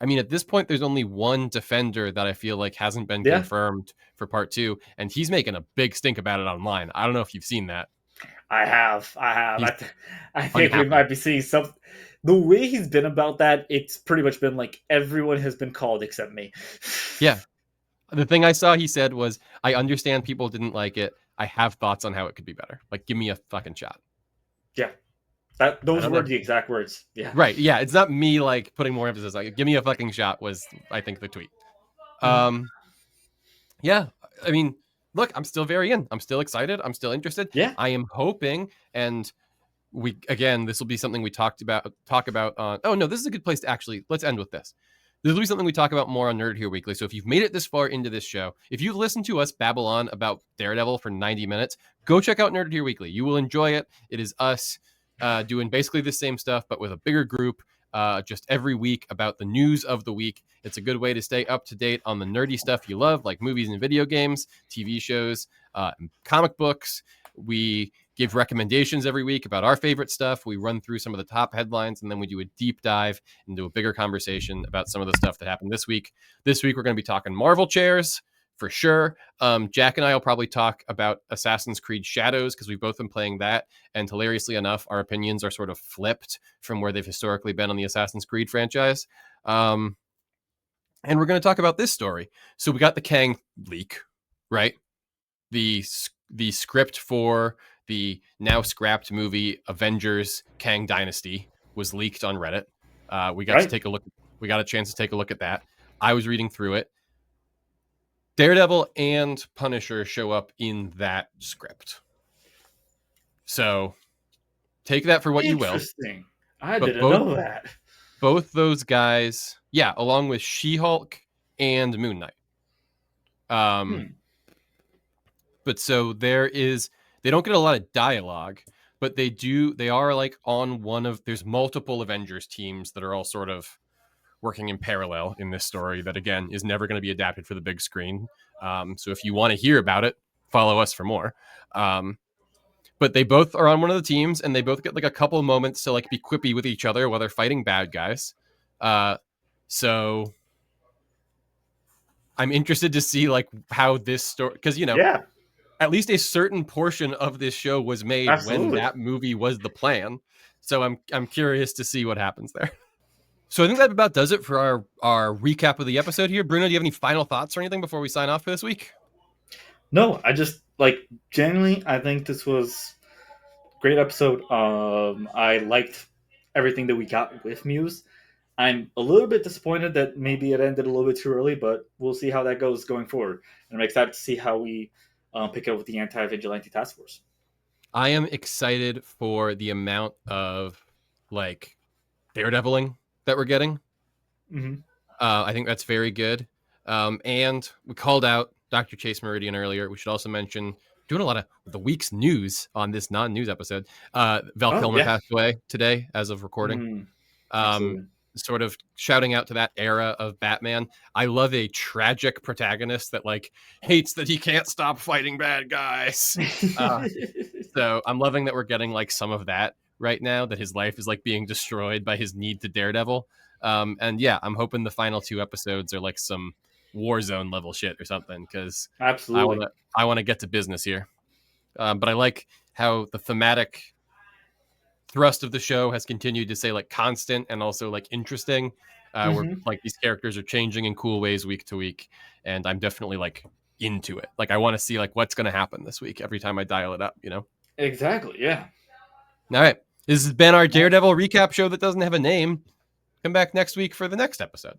[SPEAKER 5] I mean, at this point, there's only one Defender that I feel like hasn't been confirmed for part 2, and he's making a big stink about it online. I don't know if you've seen that.
[SPEAKER 6] I have. I think we might be seeing some. The way he's been about that, it's pretty much been like everyone has been called except me.
[SPEAKER 5] Yeah. The thing I saw he said was, I understand people didn't like it. I have thoughts on how it could be better. Like, give me a fucking shot.
[SPEAKER 6] Yeah. Those were the exact words. Yeah.
[SPEAKER 5] Right. Yeah. It's not me like putting more emphasis. Like, give me a fucking shot was, I think, the tweet. Yeah. I mean, look, I'm still very in. I'm still excited. I'm still interested.
[SPEAKER 6] Yeah.
[SPEAKER 5] I am hoping, and this will be something we talk about on. Oh no, this is a good place to actually. Let's end with this. This will be something we talk about more on Nerd Here Weekly. So if you've made it this far into this show, if you've listened to us babble on about Daredevil for 90 minutes, go check out Nerd Here Weekly. You will enjoy it. It is us doing basically the same stuff, but with a bigger group, just every week about the news of the week. It's a good way to stay up to date on the nerdy stuff you love, like movies and video games, TV shows, comic books. We give recommendations every week about our favorite stuff. We run through some of the top headlines, and then we do a deep dive into a bigger conversation about some of the stuff that happened this week. This week, we're going to be talking Marvel chairs for sure. Jack and I will probably talk about Assassin's Creed Shadows because we've both been playing that. And hilariously enough, our opinions are sort of flipped from where they've historically been on the Assassin's Creed franchise. And we're going to talk about this story. So we got the Kang leak, right? The the script for the now scrapped movie Avengers Kang Dynasty was leaked on Reddit. We got to take a look. We got a chance to take a look at that. I was reading through it. Daredevil and Punisher show up in that script. So take that for what you will.
[SPEAKER 6] Interesting. I didn't know that.
[SPEAKER 5] Both those guys, yeah, along with She-Hulk and Moon Knight. But so they don't get a lot of dialogue, but they are like on there's multiple Avengers teams that are all sort of working in parallel in this story that, again, is never going to be adapted for the big screen. So if you want to hear about it, follow us for more. But they both are on one of the teams, and they both get like a couple of moments to like be quippy with each other while they're fighting bad guys. So I'm interested to see like how this story, because at least a certain portion of this show was made when that movie was the plan. So I'm curious to see what happens there. So I think that about does it for our recap of the episode here. Bruno, do you have any final thoughts or anything before we sign off for this week?
[SPEAKER 6] No, I just genuinely, I think this was a great episode. I liked everything that we got with Muse. I'm a little bit disappointed that maybe it ended a little bit too early, but we'll see how that goes going forward. And I'm excited to see how we pick up with the Anti-Vigilante Task Force.
[SPEAKER 5] I am excited for the amount of like Daredeviling that we're getting.
[SPEAKER 6] Mm-hmm.
[SPEAKER 5] I think that's very good. And we called out Dr. Chase Meridian earlier. We should also mention doing a lot of the week's news on this non-news episode. Val Kilmer passed away today as of recording. Sort of shouting out to that era of Batman. I love a tragic protagonist that like hates that he can't stop fighting bad guys. So I'm loving that we're getting like some of that right now, that his life is like being destroyed by his need to Daredevil. And yeah, I'm hoping the final 2 episodes are like some Warzone level shit or something, because
[SPEAKER 6] absolutely
[SPEAKER 5] I want to get to business here. But I like how the thematic thrust of the show has continued to say like constant and also like interesting, where like these characters are changing in cool ways week to week, and I'm definitely like into it. Like I want to see like what's going to happen this week every time I dial it up,
[SPEAKER 6] Exactly, yeah.
[SPEAKER 5] All right, this has been our Daredevil recap show that doesn't have a name. Come back next week for the next episode.